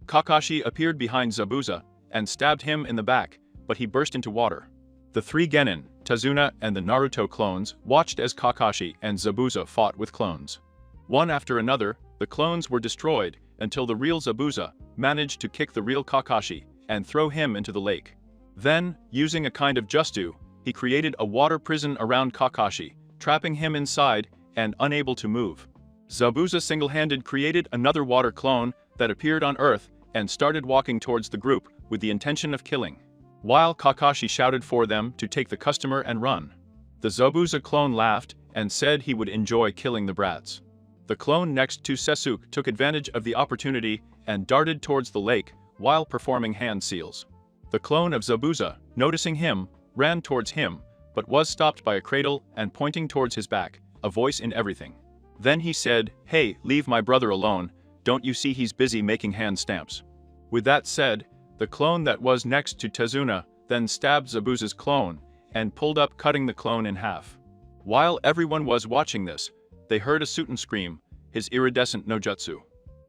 Kakashi appeared behind Zabuza and stabbed him in the back, but he burst into water. The 3 Genin, Tazuna and the Naruto clones watched as Kakashi and Zabuza fought with clones. One after another, the clones were destroyed until the real Zabuza managed to kick the real Kakashi and throw him into the lake. Then, using a kind of justu, he created a water prison around Kakashi, trapping him inside and unable to move. Zabuza single-handed created another water clone that appeared on Earth and started walking towards the group with the intention of killing, while Kakashi shouted for them to take the customer and run. The Zabuza clone laughed and said he would enjoy killing the brats. The clone next to Sasuke took advantage of the opportunity and darted towards the lake while performing hand seals. The clone of Zabuza, noticing him, ran towards him, but was stopped by a cradle and pointing towards his back, a voice in everything. Then he said, "Hey, leave my brother alone, don't you see he's busy making hand stamps?" With that said, the clone that was next to Tazuna then stabbed Zabuza's clone and pulled up, cutting the clone in half. While everyone was watching this, they heard a Suiten scream, his iridescent nojutsu,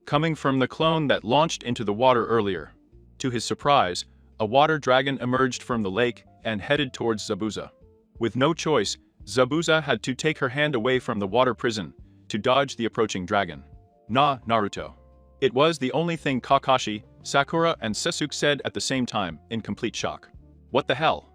coming from the clone that launched into the water earlier. To his surprise, a water dragon emerged from the lake and headed towards Zabuza. With no choice, Zabuza had to take her hand away from the water prison to dodge the approaching dragon. "Nah, Naruto." It was the only thing Kakashi, Sakura and Sasuke said at the same time, in complete shock. "What the hell?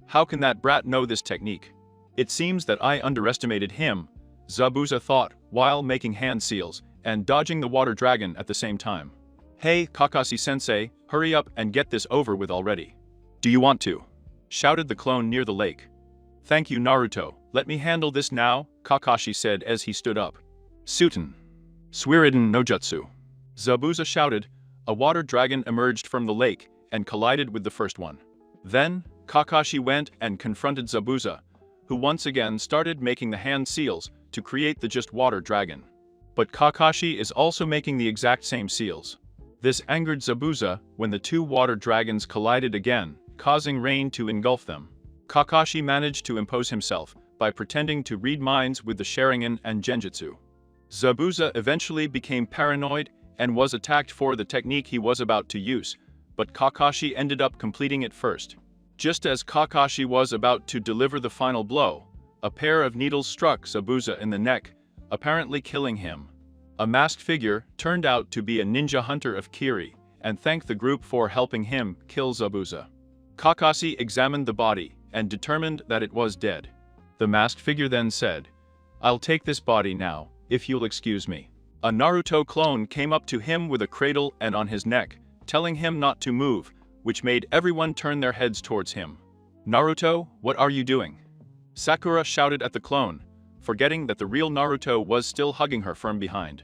How can that brat know this technique? It seems that I underestimated him," Zabuza thought while making hand seals and dodging the water dragon at the same time. "Hey, Kakashi-sensei, hurry up and get this over with already." "Do you want to?" shouted the clone near the lake. "Thank you, Naruto, let me handle this now," Kakashi said as he stood up. "Suiten. Suiriden no jutsu." Zabuza shouted. A water dragon emerged from the lake and collided with the first one. Then, Kakashi went and confronted Zabuza, who once again started making the hand seals to create the just water dragon. But Kakashi is also making the exact same seals. This angered Zabuza when the two water dragons collided again, causing rain to engulf them. Kakashi managed to impose himself by pretending to read minds with the Sharingan and Genjutsu. Zabuza eventually became paranoid and was attacked for the technique he was about to use, but Kakashi ended up completing it first. Just as Kakashi was about to deliver the final blow, a pair of needles struck Zabuza in the neck, apparently killing him. A masked figure turned out to be a ninja hunter of Kiri, and thanked the group for helping him kill Zabuza. Kakashi examined the body and determined that it was dead. The masked figure then said, "I'll take this body now, if you'll excuse me." A Naruto clone came up to him with a cradle and on his neck, telling him not to move, which made everyone turn their heads towards him. "Naruto, what are you doing?" Sakura shouted at the clone, forgetting that the real Naruto was still hugging her from behind.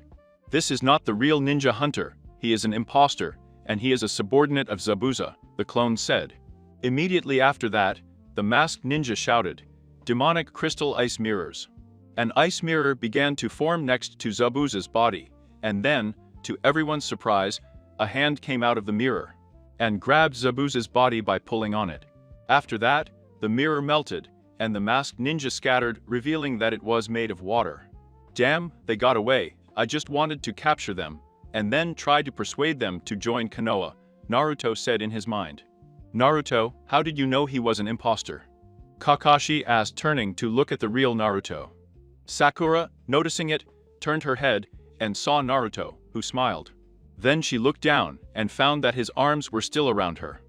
"This is not the real ninja hunter, he is an imposter, and he is a subordinate of Zabuza," the clone said. Immediately after that, the masked ninja shouted, "Demonic crystal ice mirrors." An ice mirror began to form next to Zabuza's body, and then, to everyone's surprise, a hand came out of the mirror and grabbed Zabuza's body by pulling on it. After that, the mirror melted, and the masked ninja scattered, revealing that it was made of water. "Damn, they got away. I just wanted to capture them, and then try to persuade them to join Konoha," Naruto said in his mind. "Naruto, how did you know he was an imposter?" Kakashi asked, turning to look at the real Naruto. Sakura, noticing it, turned her head and saw Naruto, who smiled. Then she looked down and found that his arms were still around her.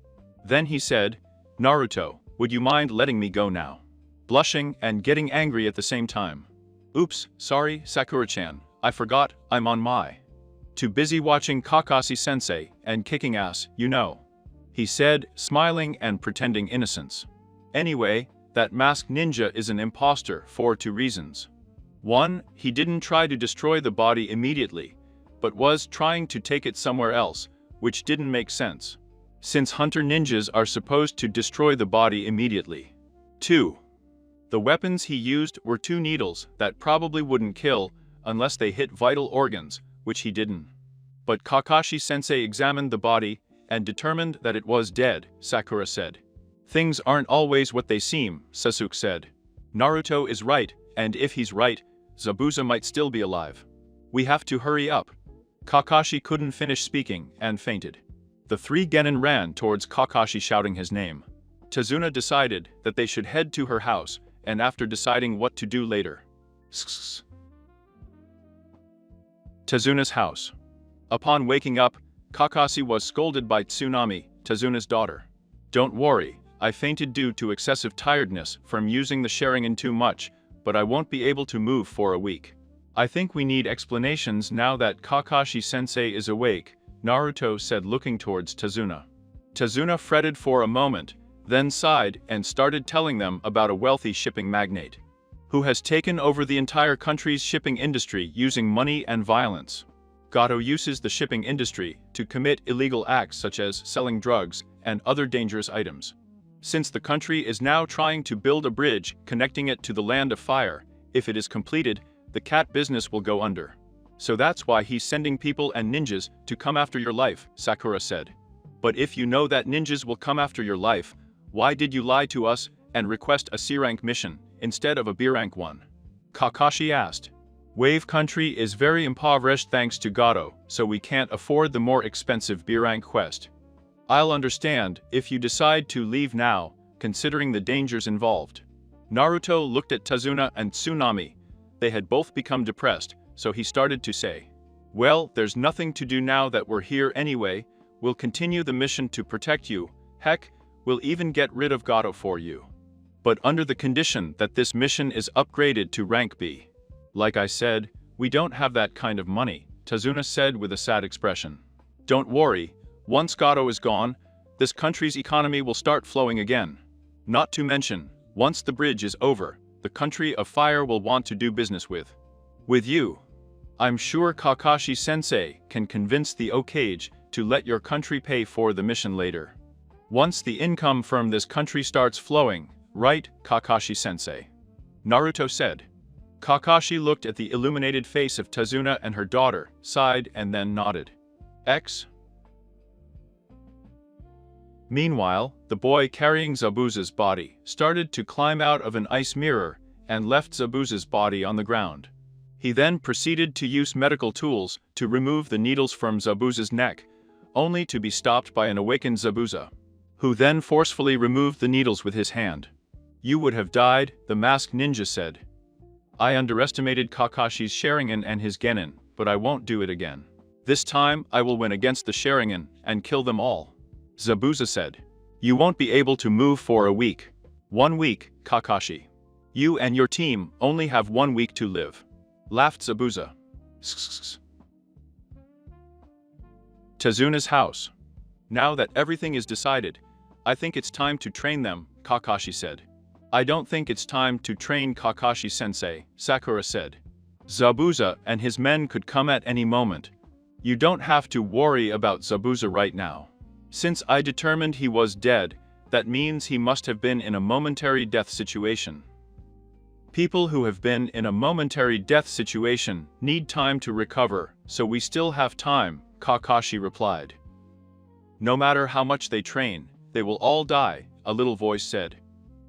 Then he said, "Naruto, would you mind letting me go now?" Blushing and getting angry at the same time. "Oops, sorry, Sakura-chan, I forgot, I'm on my. Too busy watching Kakashi-sensei and kicking ass, you know," he said, smiling and pretending innocence. Anyway, that masked ninja is an imposter for two reasons. One, he didn't try to destroy the body immediately, but was trying to take it somewhere else, which didn't make sense, since hunter ninjas are supposed to destroy the body immediately. 2. The weapons he used were two needles that probably wouldn't kill unless they hit vital organs, which he didn't. But Kakashi-sensei examined the body and determined that it was dead, Sakura said. "Things aren't always what they seem," Sasuke said. "Naruto is right, and if he's right, Zabuza might still be alive. We have to hurry up." Kakashi couldn't finish speaking and fainted. The three genin ran towards Kakashi shouting his name. Tazuna decided that they should head to her house, and after deciding what to do later. Tazuna's house. Upon waking up, Kakashi was scolded by Tsunami, Tazuna's daughter. "Don't worry, I fainted due to excessive tiredness from using the Sharingan too much, but I won't be able to move for a week. I think we need explanations now that Kakashi-sensei is awake," Naruto said, looking towards Tazuna. Tazuna fretted for a moment, then sighed and started telling them about a wealthy shipping magnate who has taken over the entire country's shipping industry using money and violence. Gato uses the shipping industry to commit illegal acts such as selling drugs and other dangerous items. Since the country is now trying to build a bridge connecting it to the Land of Fire, if it is completed, the cat business will go under. So that's why he's sending people and ninjas to come after your life, Sakura said. "But if you know that ninjas will come after your life, why did you lie to us and request a C-rank mission instead of a B-rank one?" Kakashi asked. "Wave Country is very impoverished thanks to Gato, so we can't afford the more expensive B-rank quest. I'll understand if you decide to leave now, considering the dangers involved." Naruto looked at Tazuna and Tsunami. They had both become depressed, so he started to say, "Well, there's nothing to do now that we're here anyway. We'll continue the mission to protect you. Heck, we'll even get rid of Gato for you. But under the condition that this mission is upgraded to rank B." "Like I said, we don't have that kind of money," Tazuna said with a sad expression. "Don't worry, once Gato is gone, this country's economy will start flowing again. Not to mention, once the bridge is over, the country of fire will want to do business with you. I'm sure Kakashi-sensei can convince the Okage to let your country pay for the mission later." Once the income from this country starts flowing, right, Kakashi-sensei? Naruto said. Kakashi looked at the illuminated face of Tazuna and her daughter, sighed and then nodded. X. Meanwhile, the boy carrying Zabuza's body started to climb out of an ice mirror and left Zabuza's body on the ground. He then proceeded to use medical tools to remove the needles from Zabuza's neck, only to be stopped by an awakened Zabuza, who then forcefully removed the needles with his hand. You would have died, the masked ninja said. I underestimated Kakashi's Sharingan and his Genin, but I won't do it again. This time, I will win against the Sharingan and kill them all. Zabuza said. You won't be able to move for a week. 1 week, Kakashi. You and your team only have 1 week to live. Laughed Zabuza. Tazuna's house. Now that everything is decided, I think it's time to train them, Kakashi said. I don't think it's time to train Kakashi-sensei, Sakura said. Zabuza and his men could come at any moment. You don't have to worry about Zabuza right now. Since I determined he was dead, that means he must have been in a momentary death situation. People who have been in a momentary death situation need time to recover, so we still have time, Kakashi replied. No matter how much they train, they will all die, a little voice said.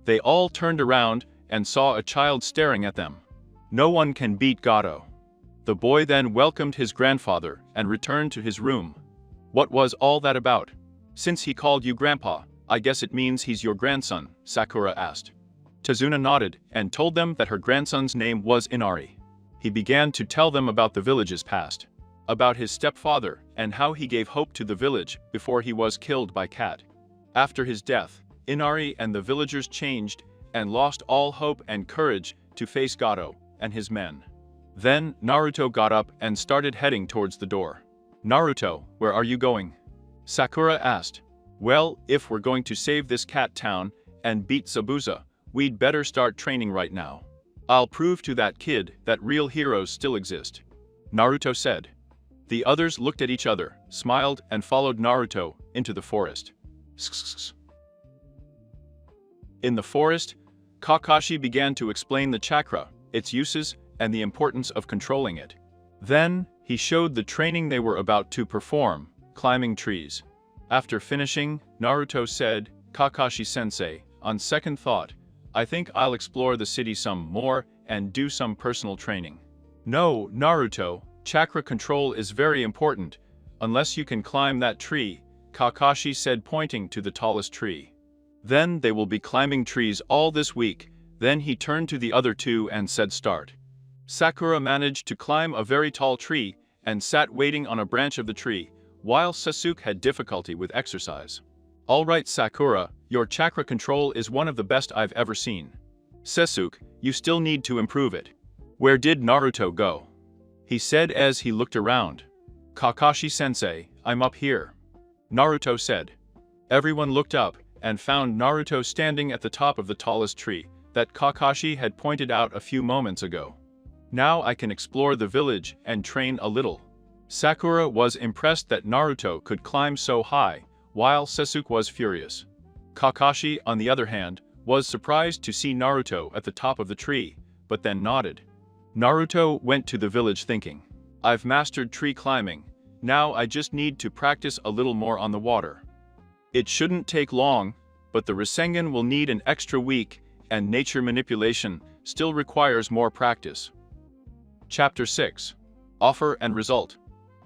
They all turned around and saw a child staring at them. No one can beat Gato. The boy then welcomed his grandfather and returned to his room. What was all that about? Since he called you grandpa, I guess it means he's your grandson, Sakura asked. Tazuna nodded and told them that her grandson's name was Inari. He began to tell them about the village's past, about his stepfather and how he gave hope to the village before he was killed by Cat. After his death, Inari and the villagers changed and lost all hope and courage to face Gato and his men. Then Naruto got up and started heading towards the door. Naruto, where are you going? Sakura asked. Well, if we're going to save this cat town and beat Zabuza, we'd better start training right now. I'll prove to that kid that real heroes still exist. Naruto said. The others looked at each other, smiled and followed Naruto into the forest. In the forest, Kakashi began to explain the chakra, its uses, and the importance of controlling it. Then, he showed the training they were about to perform, climbing trees. After finishing, Naruto said, Kakashi-sensei, on second thought, I think I'll explore the city some more and do some personal training. No, Naruto, chakra control is very important, unless you can climb that tree, Kakashi said pointing to the tallest tree. Then they will be climbing trees all this week. Then he turned to the other two and said start. Sakura managed to climb a very tall tree and sat waiting on a branch of the tree, while Sasuke had difficulty with exercise. Alright Sakura, your chakra control is one of the best I've ever seen. Sasuke, you still need to improve it. Where did Naruto go? He said as he looked around. Kakashi-sensei, I'm up here. Naruto said. Everyone looked up and found Naruto standing at the top of the tallest tree that Kakashi had pointed out a few moments ago. Now I can explore the village and train a little. Sakura was impressed that Naruto could climb so high, while Sasuke was furious. Kakashi, on the other hand, was surprised to see Naruto at the top of the tree, but then nodded. Naruto went to the village thinking, I've mastered tree climbing, now I just need to practice a little more on the water. It shouldn't take long, but the Rasengan will need an extra week, and nature manipulation still requires more practice. Chapter 6. Offer and Result.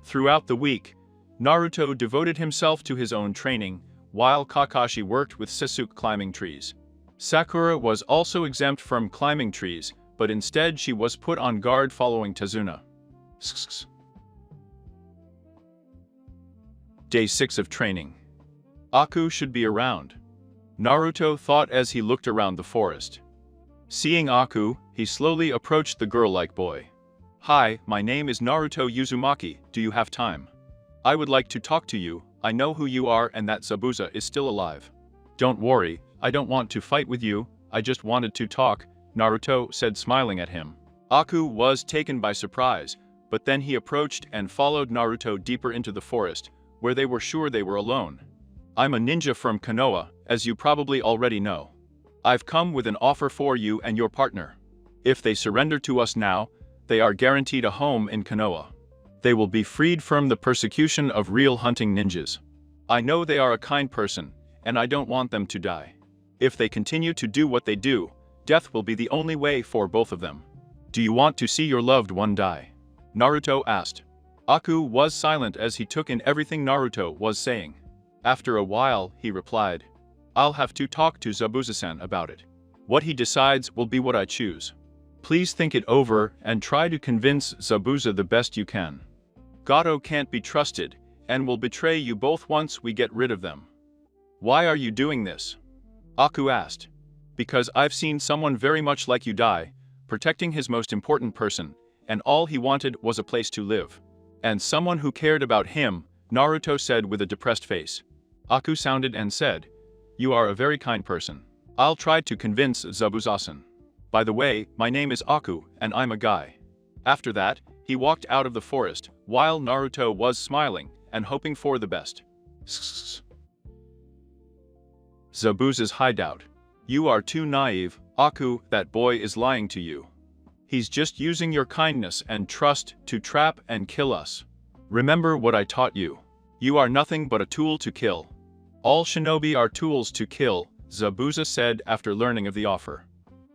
Throughout the week, Naruto devoted himself to his own training, while Kakashi worked with Sasuke climbing trees. Sakura was also exempt from climbing trees, but instead she was put on guard following Tazuna. Day 6 of training. Aku should be around. Naruto thought as he looked around the forest. Seeing Aku, he slowly approached the girl-like boy. Hi, my name is Naruto Uzumaki, do you have time? I would like to talk to you, I know who you are and that Zabuza is still alive. Don't worry, I don't want to fight with you, I just wanted to talk, Naruto said smiling at him. Aku was taken by surprise, but then he approached and followed Naruto deeper into the forest, where they were sure they were alone. I'm a ninja from Konoha, as you probably already know. I've come with an offer for you and your partner. If they surrender to us now, they are guaranteed a home in Konoha. They will be freed from the persecution of real hunting ninjas. I know they are a kind person, and I don't want them to die. If they continue to do what they do, death will be the only way for both of them. Do you want to see your loved one die? Naruto asked. Aku was silent as he took in everything Naruto was saying. After a while, he replied, I'll have to talk to Zabuza-san about it. What he decides will be what I choose. Please think it over and try to convince Zabuza the best you can. Gato can't be trusted, and will betray you both once we get rid of them. Why are you doing this? Aku asked. Because I've seen someone very much like you die, protecting his most important person, and all he wanted was a place to live. And someone who cared about him, Naruto said with a depressed face. Aku sounded and said, You are a very kind person. I'll try to convince Zabuza-san. By the way, my name is Aku, and I'm a guy. After that, he walked out of the forest, while Naruto was smiling and hoping for the best. Zabuza's hideout. You are too naive, Aku, that boy is lying to you. He's just using your kindness and trust to trap and kill us. Remember what I taught you. You are nothing but a tool to kill. All shinobi are tools to kill, Zabuza said after learning of the offer.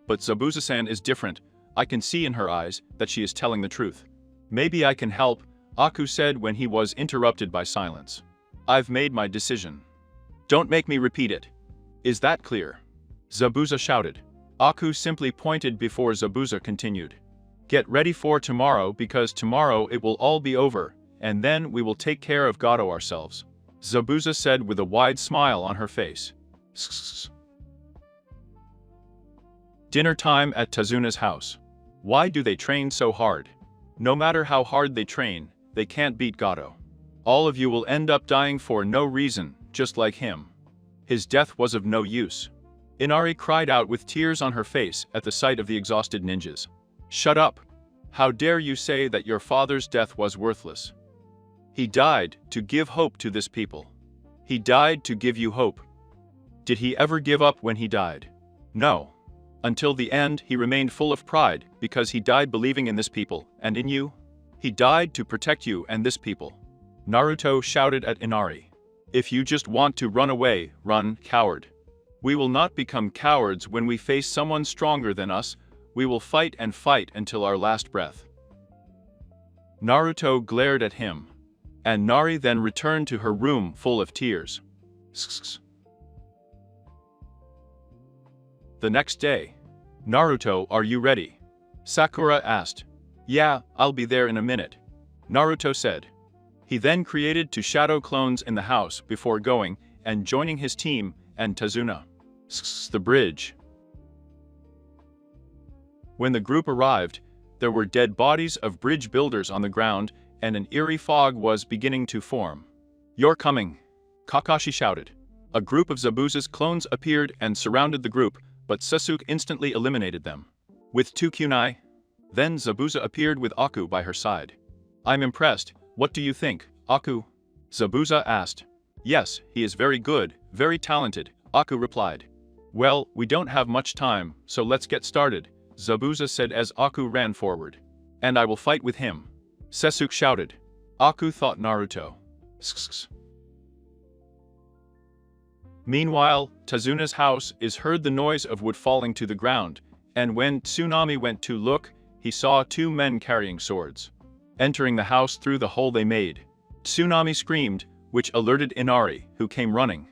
But Zabuza-san is different. I can see in her eyes that she is telling the truth. Maybe I can help, Aku said when he was interrupted by silence. I've made my decision. Don't make me repeat it. Is that clear? Zabuza shouted. Aku simply pointed before Zabuza continued. Get ready for tomorrow because tomorrow it will all be over, and then we will take care of Gato ourselves. Zabuza said with a wide smile on her face. Dinner time at Tazuna's house. Why do they train so hard? No matter how hard they train, they can't beat Gato. All of you will end up dying for no reason, just like him. His death was of no use. Inari cried out with tears on her face at the sight of the exhausted ninjas. Shut up! How dare you say that your father's death was worthless? He died to give hope to this people. He died to give you hope. Did he ever give up when he died? No. Until the end, he remained full of pride because he died believing in this people and in you. He died to protect you and this people. Naruto shouted at Inari. If you just want to run away, run, coward. We will not become cowards when we face someone stronger than us. We will fight and fight until our last breath. Naruto glared at him, and Nari then returned to her room full of tears. The next day. Naruto, are you ready? Sakura asked. Yeah, I'll be there in a minute. Naruto said. He then created two shadow clones in the house before going and joining his team and Tazuna. The bridge. When the group arrived, there were dead bodies of bridge builders on the ground and an eerie fog was beginning to form. You're coming, Kakashi shouted. A group of Zabuza's clones appeared and surrounded the group, but Sasuke instantly eliminated them. With 2 kunai. Then Zabuza appeared with Aku by her side. I'm impressed, what do you think, Aku? Zabuza asked. Yes, he is very good, very talented, Aku replied. Well, we don't have much time, so let's get started, Zabuza said as Aku ran forward. And I will fight with him. Sasuke shouted. Aku thought Naruto. Meanwhile, Tazuna's house is heard the noise of wood falling to the ground, and when Tsunami went to look, he saw 2 men carrying swords. Entering the house through the hole they made. Tsunami screamed, which alerted Inari, who came running.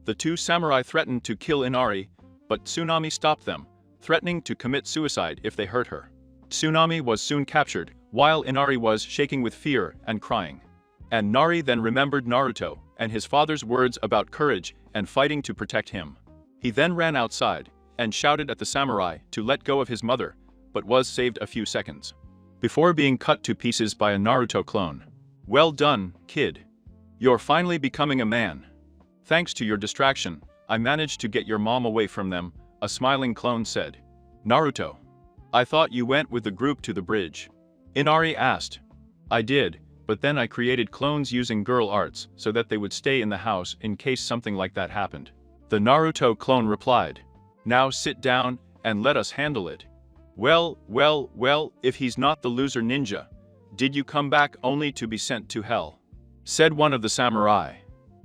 The 2 samurai threatened to kill Inari, but Tsunami stopped them, threatening to commit suicide if they hurt her. Tsunami was soon captured, while Inari was shaking with fear and crying. And Nari then remembered Naruto and his father's words about courage and fighting to protect him. He then ran outside and shouted at the samurai to let go of his mother, but was saved a few seconds before being cut to pieces by a Naruto clone. Well done, kid. You're finally becoming a man. Thanks to your distraction, I managed to get your mom away from them, a smiling clone said. Naruto. I thought you went with the group to the bridge. Inari asked. I did, But then I created clones using girl arts so that they would stay in the house in case something like that happened. The Naruto clone replied. Now sit down and let us handle it. Well, if he's not the loser ninja, did you come back only to be sent to hell? Said one of the samurai.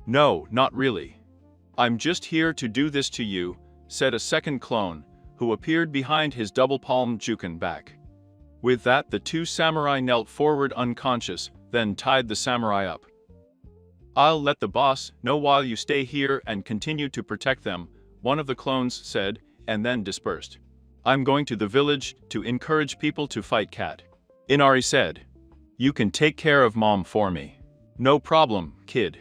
No, not really. I'm just here to do this to you, said a second clone, who appeared behind his double-palmed juken back. With that, the two samurai knelt forward unconscious, then tied the samurai up. I'll let the boss know while you stay here and continue to protect them, one of the clones said, and then dispersed. I'm going to the village to encourage people to fight cat. Inari said. You can take care of mom for me. No problem, kid.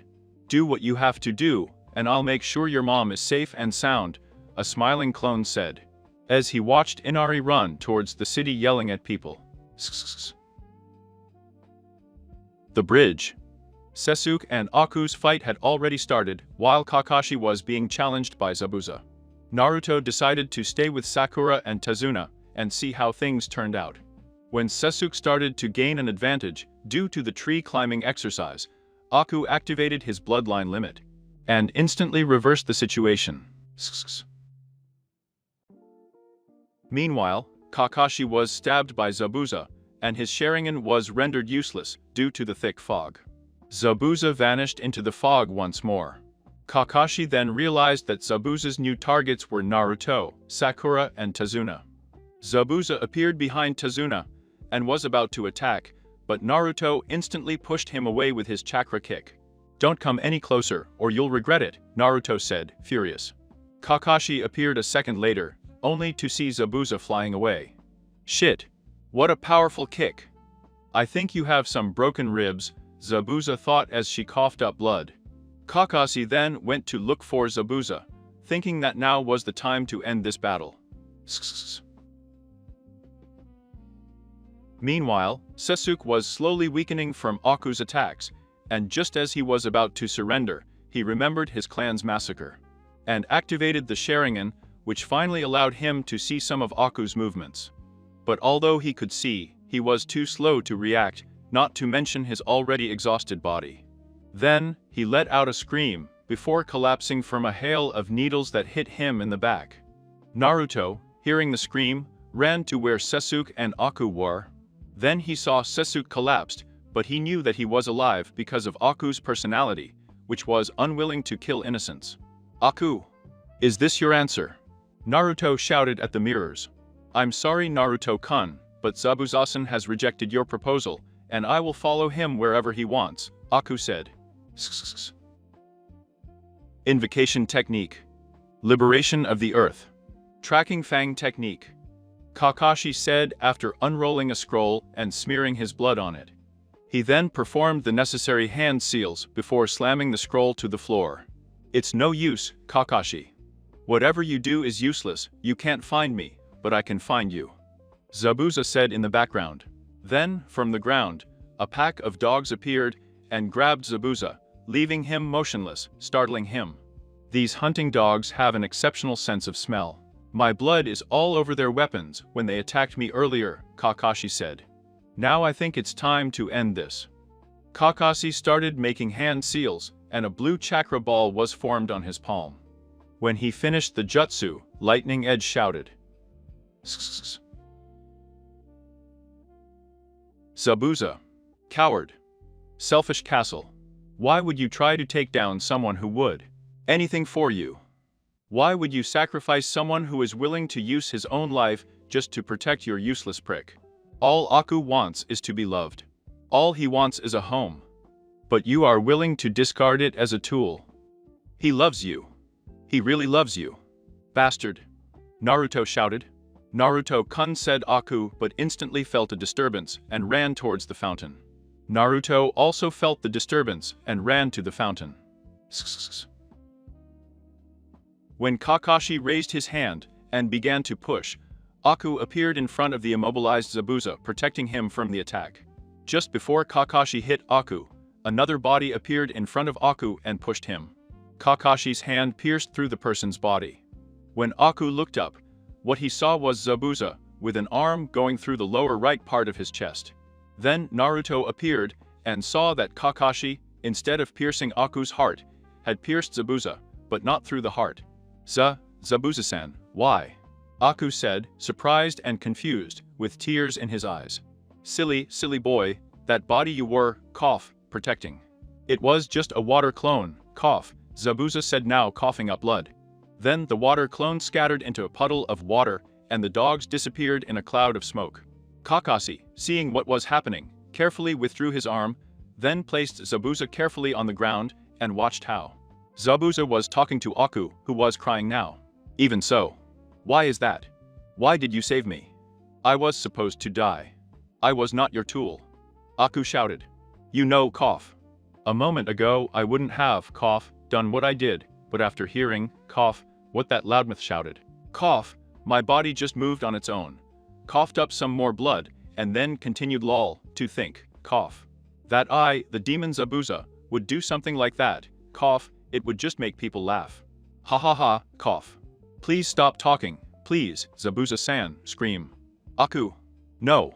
Do what you have to do, and I'll make sure your mom is safe and sound, a smiling clone said, as he watched Inari run towards the city yelling at people. The bridge. Sasuke and Aku's fight had already started, while Kakashi was being challenged by Zabuza. Naruto decided to stay with Sakura and Tazuna and see how things turned out. When Sasuke started to gain an advantage due to the tree climbing exercise, Aku activated his bloodline limit and instantly reversed the situation. Meanwhile, Kakashi was stabbed by Zabuza, and his Sharingan was rendered useless due to the thick fog. Zabuza vanished into the fog once more. Kakashi then realized that Zabuza's new targets were Naruto, Sakura, and Tazuna. Zabuza appeared behind Tazuna and was about to attack, but Naruto instantly pushed him away with his chakra kick. Don't come any closer or you'll regret it, Naruto said, furious. Kakashi appeared a second later, only to see Zabuza flying away. Shit! What a powerful kick! I think you have some broken ribs, Zabuza thought as she coughed up blood. Kakashi then went to look for Zabuza, thinking that now was the time to end this battle. Meanwhile, Sasuke was slowly weakening from Aku's attacks, and just as he was about to surrender, he remembered his clan's massacre, and activated the Sharingan, which finally allowed him to see some of Aku's movements. But although he could see, he was too slow to react, not to mention his already exhausted body. Then, he let out a scream, before collapsing from a hail of needles that hit him in the back. Naruto, hearing the scream, ran to where Sasuke and Aku were. Then he saw Sasuke collapsed, but he knew that he was alive because of Aku's personality, which was unwilling to kill innocents. Aku! Is this your answer? Naruto shouted at the mirrors. I'm sorry Naruto-kun, but Zabuza-san has rejected your proposal, and I will follow him wherever he wants, Aku said. Invocation Technique. Liberation of the Earth. Tracking Fang Technique. Kakashi said after unrolling a scroll and smearing his blood on it. He then performed the necessary hand seals before slamming the scroll to the floor. It's no use, Kakashi. Whatever you do is useless, you can't find me, but I can find you. Zabuza said in the background. Then, from the ground, a pack of dogs appeared and grabbed Zabuza, leaving him motionless, startling him. These hunting dogs have an exceptional sense of smell. My blood is all over their weapons when they attacked me earlier, Kakashi said. Now I think it's time to end this. Kakashi started making hand seals, and a blue chakra ball was formed on his palm. When he finished the jutsu, Lightning Edge shouted. Zabuza. Coward. Selfish castle. Why would you try to take down someone who would anything for you? Why would you sacrifice someone who is willing to use his own life just to protect your useless prick? All Aku wants is to be loved. All he wants is a home. But you are willing to discard it as a tool. He loves you. He really loves you. Bastard. Naruto shouted. Naruto-kun said Aku but instantly felt a disturbance and ran towards the fountain. Naruto also felt the disturbance and ran to the fountain. When Kakashi raised his hand and began to push, Aku appeared in front of the immobilized Zabuza, protecting him from the attack. Just before Kakashi hit Aku, another body appeared in front of Aku and pushed him. Kakashi's hand pierced through the person's body. When Aku looked up, what he saw was Zabuza, with an arm going through the lower right part of his chest. Then Naruto appeared and saw that Kakashi, instead of piercing Aku's heart, had pierced Zabuza, but not through the heart. Zabuza-san, why? Aku said, surprised and confused, with tears in his eyes. Silly boy, that body you were, protecting. It was just a water clone, Zabuza said, now coughing up blood. Then the water clone scattered into a puddle of water, and the dogs disappeared in a cloud of smoke. Kakashi, seeing what was happening, carefully withdrew his arm, then placed Zabuza carefully on the ground, and watched how Zabuza was talking to Aku, who was crying now. Even so. Why is that? Why did you save me? I was supposed to die. I was not your tool. Aku shouted. You know, a moment ago I wouldn't have, done what I did, but after hearing, what that loudmouth shouted. My body just moved on its own. Coughed up some more blood, and then continued to think, that I, the demon Zabuza, would do something like that, it would just make people laugh. Ha ha ha, Please stop talking, please, Zabuza-san, scream. Aku. No.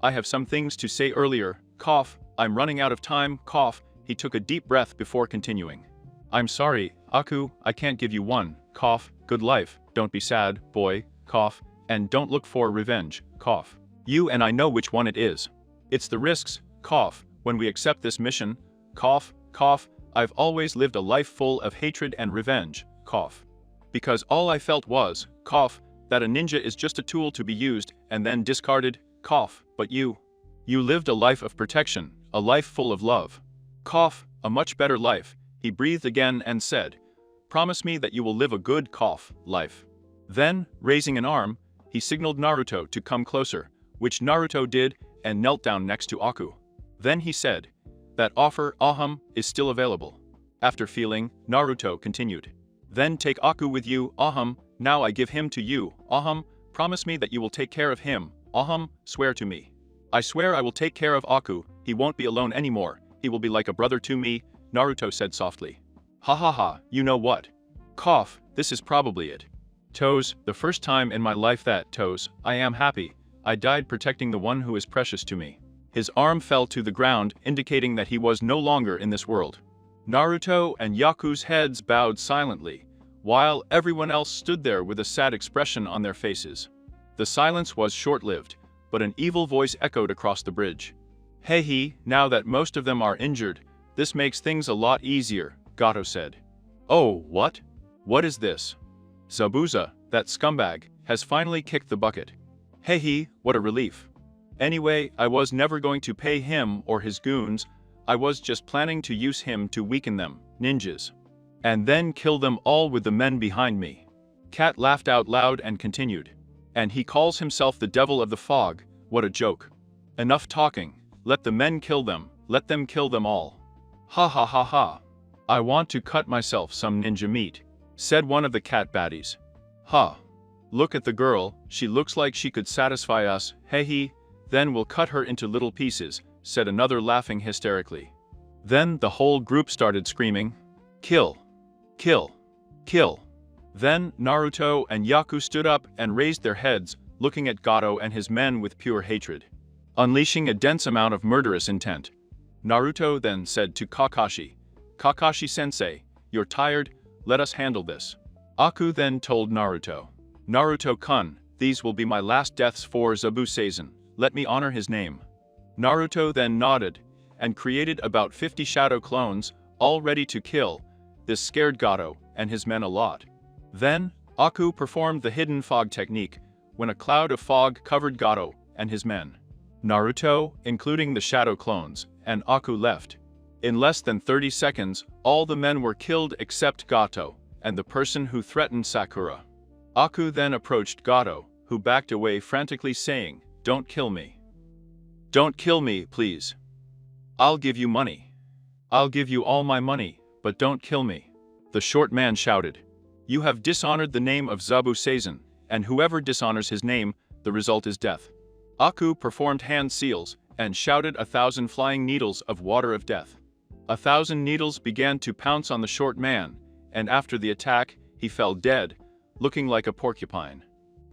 I have some things to say earlier, I'm running out of time, he took a deep breath before continuing. I'm sorry, Aku, I can't give you one, good life, don't be sad, boy, and don't look for revenge, You and I know which one it is. It's the risks, when we accept this mission, I've always lived a life full of hatred and revenge, Because all I felt was, that a ninja is just a tool to be used and then discarded, but you lived a life of protection, a life full of love. A much better life, he breathed again and said, promise me that you will live a good, life. Then, raising an arm, he signaled Naruto to come closer, which Naruto did and knelt down next to Aku. Then he said, that offer, is still available. After feeling, Naruto continued. Then take Aku with you, now I give him to you, promise me that you will take care of him, swear to me. I swear I will take care of Aku, he won't be alone anymore, he will be like a brother to me, Naruto said softly. Ha ha ha, you know what? This is probably it. The first time in my life that, I am happy, I died protecting the one who is precious to me. His arm fell to the ground, indicating that he was no longer in this world. Naruto and Yaku's heads bowed silently, while everyone else stood there with a sad expression on their faces. The silence was short-lived, but an evil voice echoed across the bridge. Hey, now that most of them are injured, this makes things a lot easier, Gato said. Oh, what? What is this? Zabuza, that scumbag, has finally kicked the bucket. Hey, what a relief. Anyway, I was never going to pay him or his goons, I was just planning to use him to weaken them, ninjas. And then kill them all with the men behind me. Cat laughed out loud and continued. And he calls himself the devil of the fog, what a joke. Enough talking, let the men kill them, let them kill them all. Ha ha ha ha. I want to cut myself some ninja meat, said one of the cat baddies. Ha. Look at the girl, she looks like she could satisfy us, hey, then we'll cut her into little pieces, said another laughing hysterically. Then the whole group started screaming, kill, kill, kill. Then Naruto and Yaku stood up and raised their heads, looking at Gato and his men with pure hatred, unleashing a dense amount of murderous intent. Naruto then said to Kakashi, Kakashi-sensei, you're tired, let us handle this. Aku then told Naruto, Naruto-kun, these will be my last deaths for Zabuza-san, let me honor his name. Naruto then nodded, and created about 50 shadow clones, all ready to kill. This scared Gato and his men a lot. Then, Aku performed the hidden fog technique, when a cloud of fog covered Gato and his men. Naruto, including the shadow clones, and Aku left. In less than 30 seconds, all the men were killed except Gato, and the person who threatened Sakura. Aku then approached Gato, who backed away frantically saying, don't kill me. Don't kill me, please. I'll give you money. I'll give you all my money, but don't kill me. The short man shouted. You have dishonored the name of Zabuza-san, and whoever dishonors his name, the result is death. Aku performed hand seals, and shouted 1,000 flying needles of water of death. 1,000 needles began to pounce on the short man, and after the attack, he fell dead, looking like a porcupine.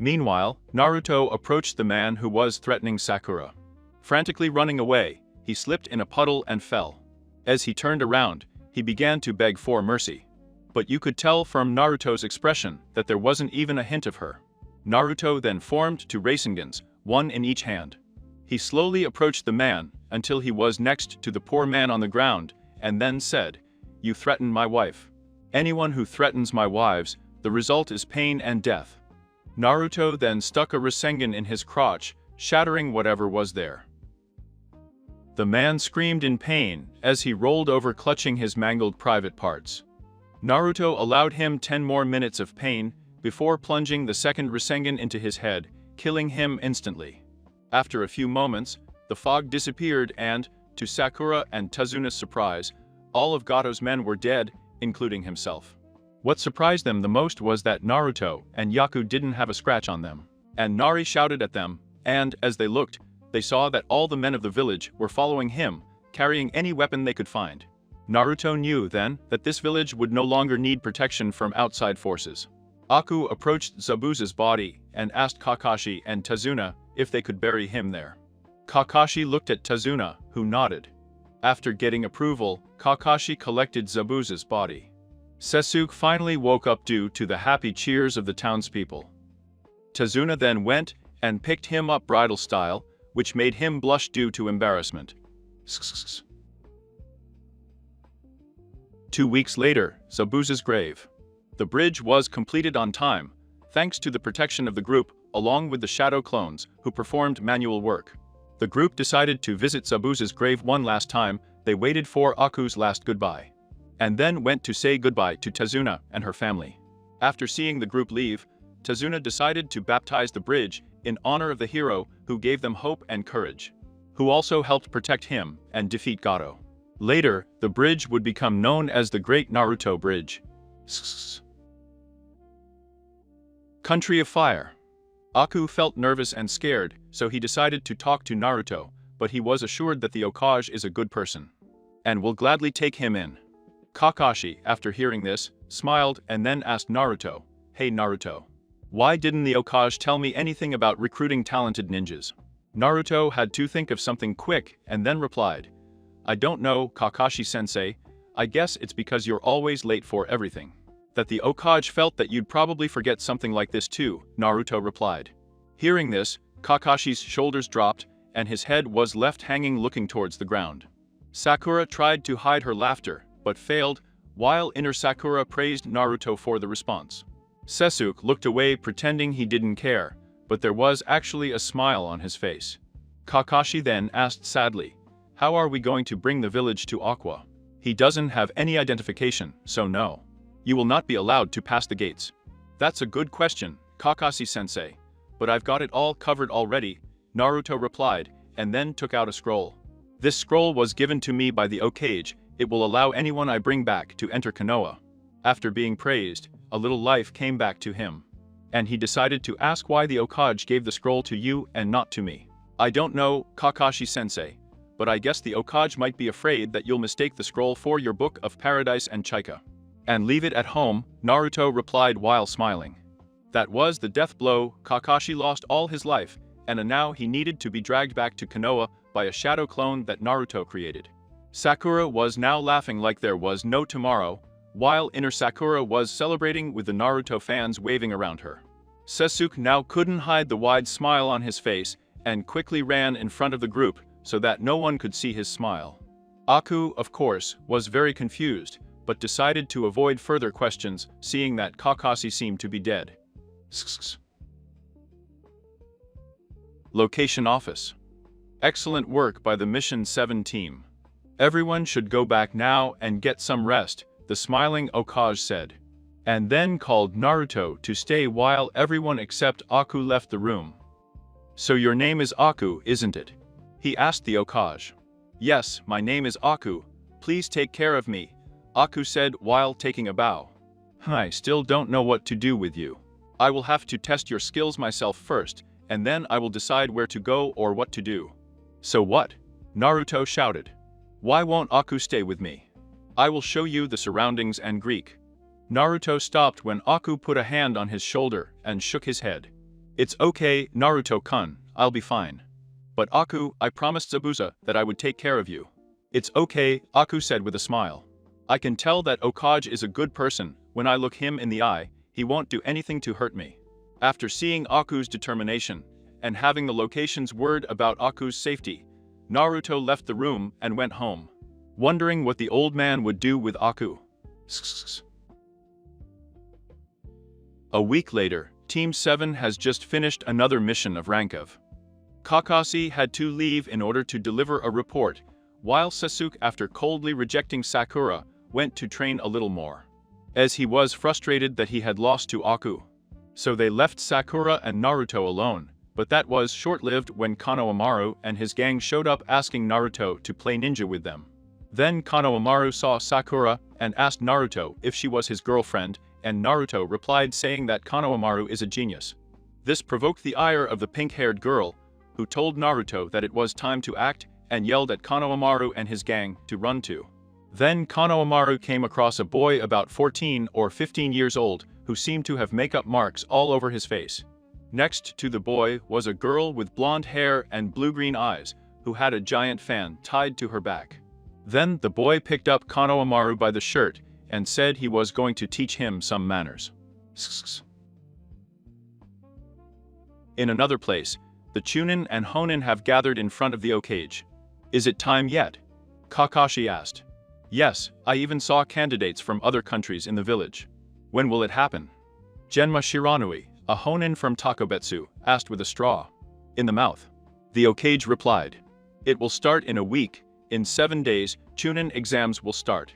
Meanwhile, Naruto approached the man who was threatening Sakura. Frantically running away, he slipped in a puddle and fell. As he turned around, he began to beg for mercy. But you could tell from Naruto's expression that there wasn't even a hint of her. Naruto then formed two Rasengans, one in each hand. He slowly approached the man until he was next to the poor man on the ground, and then said, "You threaten my wife. Anyone who threatens my wives, the result is pain and death." Naruto then stuck a Rasengan in his crotch, shattering whatever was there. The man screamed in pain as he rolled over, clutching his mangled private parts. Naruto allowed him 10 more minutes of pain before plunging the second Rasengan into his head, killing him instantly. After a few moments, the fog disappeared and, to Sakura and Tazuna's surprise, all of Gato's men were dead, including himself. What surprised them the most was that Naruto and Yaku didn't have a scratch on them. And Nari shouted at them, and, as they looked, they saw that all the men of the village were following him, carrying any weapon they could find. Naruto knew then that this village would no longer need protection from outside forces. Aku approached Zabuza's body and asked Kakashi and Tazuna if they could bury him there. Kakashi looked at Tazuna, who nodded. After getting approval, Kakashi collected Zabuza's body. Sasuke finally woke up due to the happy cheers of the townspeople. Tazuna then went and picked him up bridal style, which made him blush due to embarrassment. 2 weeks later, Zabuza's grave. The bridge was completed on time, thanks to the protection of the group, along with the shadow clones, who performed manual work. The group decided to visit Zabuza's grave one last time. They waited for Aku's last goodbye, and then went to say goodbye to Tazuna and her family. After seeing the group leave, Tazuna decided to baptize the bridge in honor of the hero who gave them hope and courage, who also helped protect him and defeat Gato. Later, the bridge would become known as the Great Naruto Bridge. Country of Fire. Aku felt nervous and scared, so he decided to talk to Naruto, but he was assured that the Hokage is a good person and will gladly take him in. Kakashi, after hearing this, smiled and then asked Naruto, "Hey Naruto, why didn't the Hokage tell me anything about recruiting talented ninjas?" Naruto had to think of something quick and then replied, "I don't know, Kakashi-sensei. I guess it's because you're always late for everything." That the Hokage felt that you'd probably forget something like this too, Naruto replied. Hearing this, Kakashi's shoulders dropped, and his head was left hanging looking towards the ground. Sakura tried to hide her laughter, but failed, while inner Sakura praised Naruto for the response. Sasuke looked away pretending he didn't care, but there was actually a smile on his face. Kakashi then asked sadly, "How are we going to bring the village to Aqua? He doesn't have any identification, so no. You will not be allowed to pass the gates." "That's a good question, Kakashi-sensei, but I've got it all covered already," Naruto replied, and then took out a scroll. "This scroll was given to me by the Hokage. It will allow anyone I bring back to enter Konoha." After being praised, a little life came back to him, and he decided to ask why the Hokage gave the scroll to you and not to me. "I don't know, Kakashi-sensei, but I guess the Hokage might be afraid that you'll mistake the scroll for your Book of Paradise and Chika and leave it at home," Naruto replied while smiling. That was the death blow. Kakashi lost all his life, and now he needed to be dragged back to Konoha by a shadow clone that Naruto created. Sakura was now laughing like there was no tomorrow, while inner Sakura was celebrating with the Naruto fans waving around her. Sasuke now couldn't hide the wide smile on his face and quickly ran in front of the group so that no one could see his smile. Aku, of course, was very confused, but decided to avoid further questions, seeing that Kakashi seemed to be dead. Location Office. Excellent work by the Mission 7 team. Everyone should go back now and get some rest, the smiling Hokage said, and then called Naruto to stay while everyone except Aku left the room. "So your name is Aku, isn't it?" he asked the Hokage. "Yes, my name is Aku. Please take care of me," Aku said while taking a bow. "I still don't know what to do with you. I will have to test your skills myself first, and then I will decide where to go or what to do." "So what?" Naruto shouted. "Why won't Aku stay with me? I will show you the surroundings and Greek." Naruto stopped when Aku put a hand on his shoulder and shook his head. "It's okay, Naruto-kun, I'll be fine. But Aku, I promised Zabuza that I would take care of you. It's okay, Aku said with a smile. I can tell that Okage is a good person. When I look him in the eye, he won't do anything to hurt me. After seeing Aku's determination, and having the location's word about Aku's safety, Naruto left the room and went home, wondering what the old man would do with Aku. A week later, Team 7 has just finished another mission of Rankov. Kakashi had to leave in order to deliver a report, while Sasuke, after coldly rejecting Sakura, went to train a little more, as he was frustrated that he had lost to Aku. So they left Sakura and Naruto alone, but that was short-lived when Konohamaru and his gang showed up asking Naruto to play ninja with them. Then Konohamaru saw Sakura and asked Naruto if she was his girlfriend, and Naruto replied saying that Konohamaru is a genius. This provoked the ire of the pink-haired girl, who told Naruto that it was time to act and yelled at Konohamaru and his gang to run to. Then Konohamaru came across a boy about 14 or 15 years old who seemed to have makeup marks all over his face. Next to the boy was a girl with blonde hair and blue-green eyes who had a giant fan tied to her back. Then the boy picked up Konohamaru by the shirt and said he was going to teach him some manners. In another place, the Chunin and Honin have gathered in front of the Okage. Is it time yet? Kakashi asked. Yes, I even saw candidates from other countries in the village. When will it happen? Genma Shiranui, a Honin from Takobetsu, asked with a straw in the mouth. The Okage replied. It will start in a week. In 7 days, Chunin exams will start.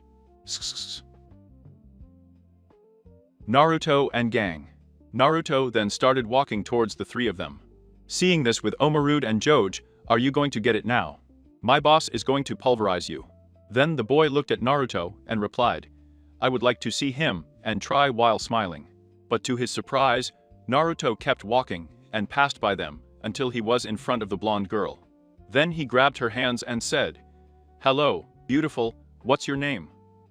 Naruto and gang. Naruto then started walking towards the three of them. Seeing this with Omarude and Joge, are you going to get it now? My boss is going to pulverize you. Then the boy looked at Naruto and replied, I would like to see him, and try while smiling. But to his surprise, Naruto kept walking and passed by them until he was in front of the blonde girl. Then he grabbed her hands and said, Hello, beautiful, what's your name?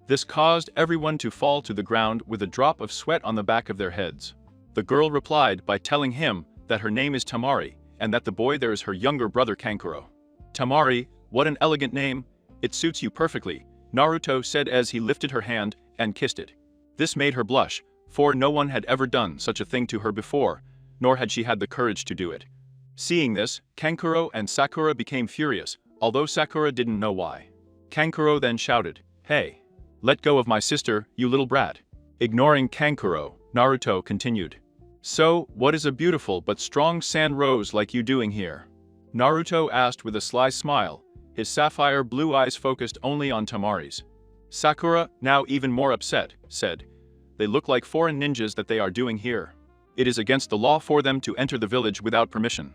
This caused everyone to fall to the ground with a drop of sweat on the back of their heads. The girl replied by telling him that her name is Tamari, and that the boy there is her younger brother Kankuro. Tamari, what an elegant name, it suits you perfectly, Naruto said as he lifted her hand and kissed it. This made her blush, for no one had ever done such a thing to her before, nor had she had the courage to do it. Seeing this, Kankuro and Sakura became furious, although Sakura didn't know why. Kankuro then shouted, Hey! Let go of my sister, you little brat. Ignoring Kankuro, Naruto continued. So, what is a beautiful but strong sand rose like you doing here? Naruto asked with a sly smile, his sapphire blue eyes focused only on Tamari's. Sakura, now even more upset, said, They look like foreign ninjas that they are doing here. It is against the law for them to enter the village without permission.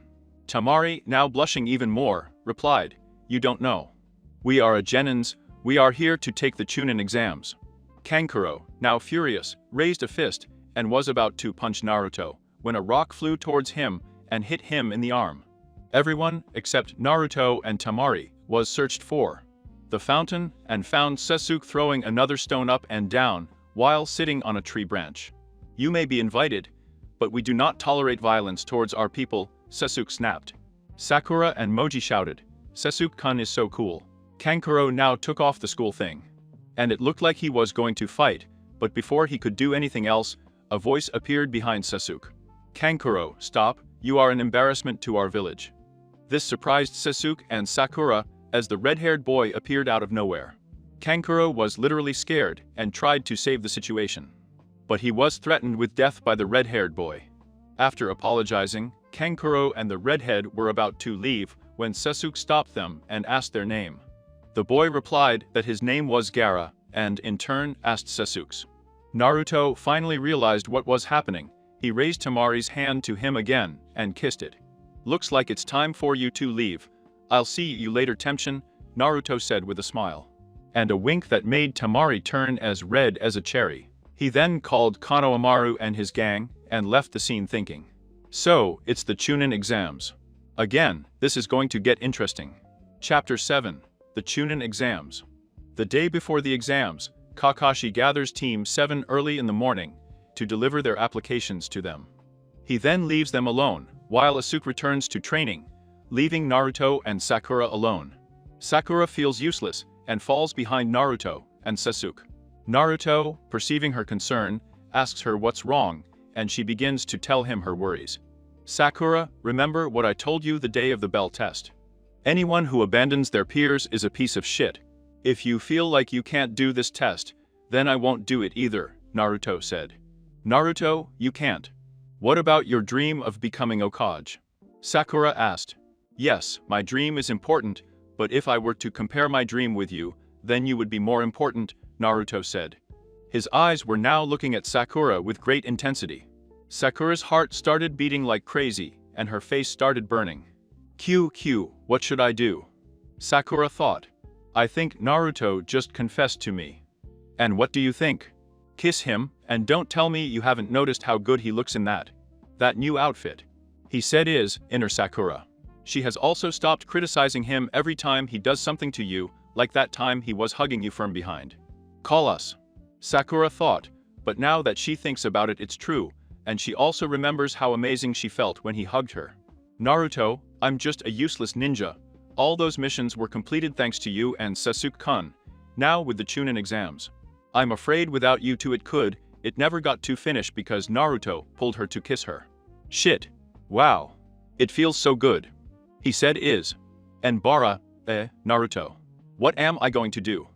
Tamari, now blushing even more, replied, You don't know. We are a Genins, we are here to take the Chunin exams. Kankuro, now furious, raised a fist and was about to punch Naruto when a rock flew towards him and hit him in the arm. Everyone, except Naruto and Tamari, was searched for the fountain and found Sasuke throwing another stone up and down while sitting on a tree branch. You may be invited, but we do not tolerate violence towards our people, Sasuke snapped. Sakura and Moji shouted, Sasuke-kun is so cool. Kankuro now took off the school thing. And it looked like he was going to fight, but before he could do anything else, a voice appeared behind Sasuke. Kankuro, stop, you are an embarrassment to our village. This surprised Sasuke and Sakura as the red-haired boy appeared out of nowhere. Kankuro was literally scared and tried to save the situation. But he was threatened with death by the red-haired boy. After apologizing, Kankuro and the redhead were about to leave when Sasuke stopped them and asked their name. The boy replied that his name was Gaara, and in turn asked Sasuke's. Naruto finally realized what was happening. He raised Tamari's hand to him again and kissed it. Looks like it's time for you to leave. I'll see you later, Tenshin, Naruto said with a smile. And a wink that made Tamari turn as red as a cherry. He then called Konohamaru and his gang and left the scene thinking. So, it's the Chunin exams. Again, this is going to get interesting. Chapter 7. The Chunin exams. The day before the exams, Kakashi gathers Team 7 early in the morning to deliver their applications to them. He then leaves them alone, while Asuke returns to training, leaving Naruto and Sakura alone. Sakura feels useless and falls behind Naruto and Sasuke. Naruto, perceiving her concern, asks her what's wrong, and she begins to tell him her worries. Sakura, remember what I told you the day of the bell test. Anyone who abandons their peers is a piece of shit. If you feel like you can't do this test, then I won't do it either, Naruto said. Naruto, you can't. What about your dream of becoming Hokage? Sakura asked. Yes, my dream is important, but if I were to compare my dream with you, then you would be more important, Naruto said. His eyes were now looking at Sakura with great intensity. Sakura's heart started beating like crazy, and her face started burning. QQ, what should I do? Sakura thought. I think Naruto just confessed to me. And what do you think? Kiss him, and don't tell me you haven't noticed how good he looks in that new outfit. He said inner Sakura. She has also stopped criticizing him every time he does something to you, like that time he was hugging you from behind. Call us. Sakura thought, but now that she thinks about it, it's true, and she also remembers how amazing she felt when he hugged her. Naruto, I'm just a useless ninja. All those missions were completed thanks to you and Sasuke-kun, now with the Chunin exams. I'm afraid without you two it never got to finish because Naruto pulled her to kiss her. Shit. Wow. It feels so good. He said and Bara, Naruto. What am I going to do?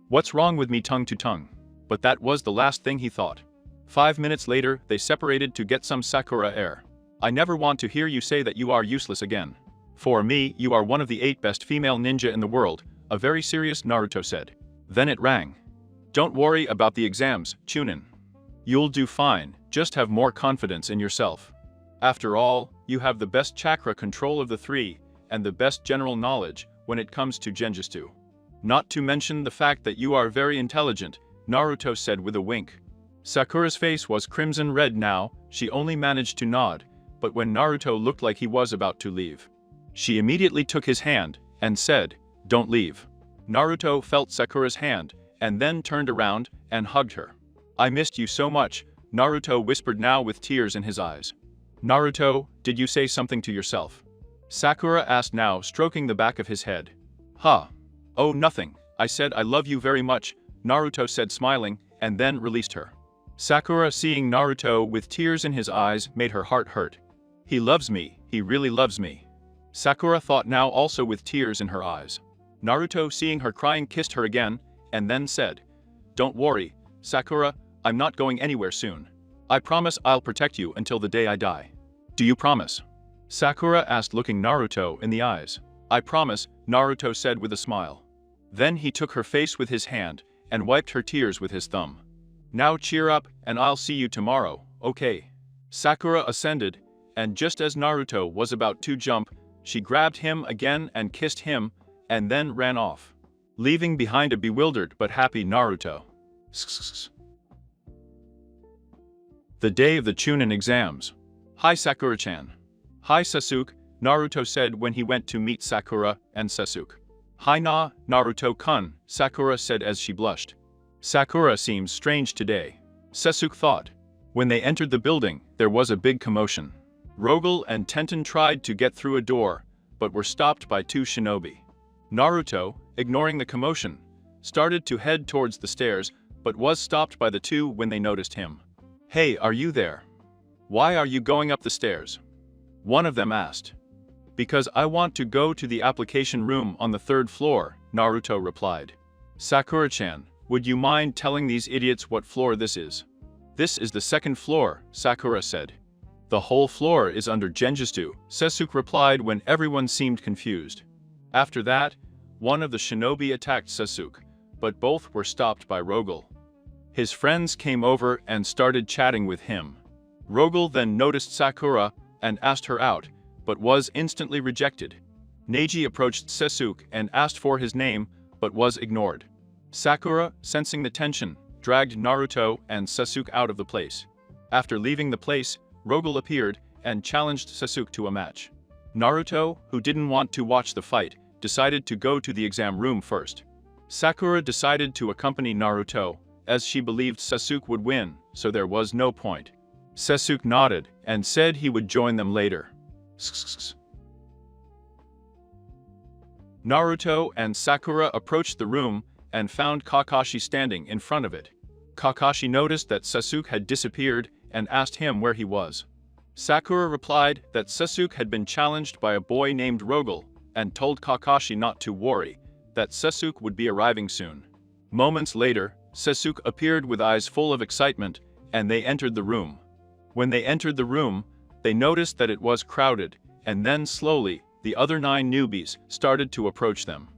What's wrong with me tongue to tongue? But that was the last thing he thought. 5 minutes later, they separated to get some Sakura air. I never want to hear you say that you are useless again. For me, you are one of the 8 best female ninja in the world, a very serious Naruto said. Then it rang. Don't worry about the exams, Chunin. You'll do fine, just have more confidence in yourself. After all, you have the best chakra control of the 3, and the best general knowledge when it comes to genjutsu. Not to mention the fact that you are very intelligent, Naruto said with a wink. Sakura's face was crimson red now, she only managed to nod, but when Naruto looked like he was about to leave, she immediately took his hand and said, "Don't leave." Naruto felt Sakura's hand and then turned around and hugged her. I missed you so much, Naruto whispered now with tears in his eyes. Naruto, did you say something to yourself? Sakura asked now, stroking the back of his head. Huh. Oh, nothing. I said I love you very much, Naruto said smiling, and then released her. Sakura, seeing Naruto with tears in his eyes, made her heart hurt. He loves me, he really loves me. Sakura thought now, also with tears in her eyes. Naruto, seeing her crying, kissed her again, and then said, Don't worry, Sakura, I'm not going anywhere soon. I promise I'll protect you until the day I die. Do you promise? Sakura asked, looking Naruto in the eyes. I promise, Naruto said with a smile. Then he took her face with his hand and wiped her tears with his thumb. Now cheer up, and I'll see you tomorrow, okay? Sakura ascended, and just as Naruto was about to jump, she grabbed him again and kissed him, and then ran off, leaving behind a bewildered but happy Naruto. The day of the Chunin exams. Hi Sakura-chan. Hi Sasuke, Naruto said when he went to meet Sakura and Sasuke. Hi Naruto-kun, Sakura said as she blushed. Sakura seems strange today, Sasuke thought. When they entered the building, there was a big commotion. Rogel and Tenten tried to get through a door, but were stopped by 2 shinobi. Naruto, ignoring the commotion, started to head towards the stairs, but was stopped by the 2 when they noticed him. Hey, are you there? Why are you going up the stairs? One of them asked. Because I want to go to the application room on the 3rd floor, Naruto replied. Sakura-chan, would you mind telling these idiots what floor this is? This is the 2nd floor, Sakura said. The whole floor is under genjutsu, Sasuke replied when everyone seemed confused. After that, one of the shinobi attacked Sasuke, but both were stopped by Rogel. His friends came over and started chatting with him. Rogel then noticed Sakura and asked her out, but was instantly rejected. Neji approached Sasuke and asked for his name, but was ignored. Sakura, sensing the tension, dragged Naruto and Sasuke out of the place. After leaving the place, Rogel appeared and challenged Sasuke to a match. Naruto, who didn't want to watch the fight, decided to go to the exam room first. Sakura decided to accompany Naruto, as she believed Sasuke would win, so there was no point. Sasuke nodded and said he would join them later. Naruto and Sakura approached the room and found Kakashi standing in front of it. Kakashi noticed that Sasuke had disappeared and asked him where he was. Sakura replied that Sasuke had been challenged by a boy named Rogel and told Kakashi not to worry, that Sasuke would be arriving soon. Moments later, Sasuke appeared with eyes full of excitement, and they entered the room. When they entered the room, they noticed that it was crowded, and then slowly, the other 9 newbies started to approach them.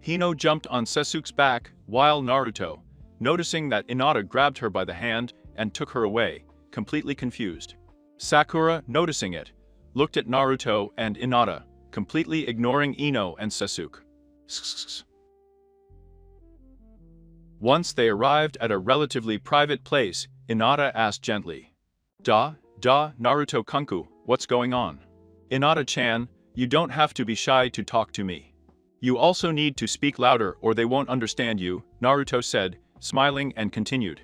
Hino jumped on Sasuke's back, while Naruto, noticing that Hinata grabbed her by the hand and took her away, completely confused. Sakura, noticing it, looked at Naruto and Hinata, completely ignoring Ino and Sasuke. Once they arrived at a relatively private place, Hinata asked gently, Naruto-kunku, what's going on? Hinata-chan, you don't have to be shy to talk to me. You also need to speak louder or they won't understand you, Naruto said, smiling and continued.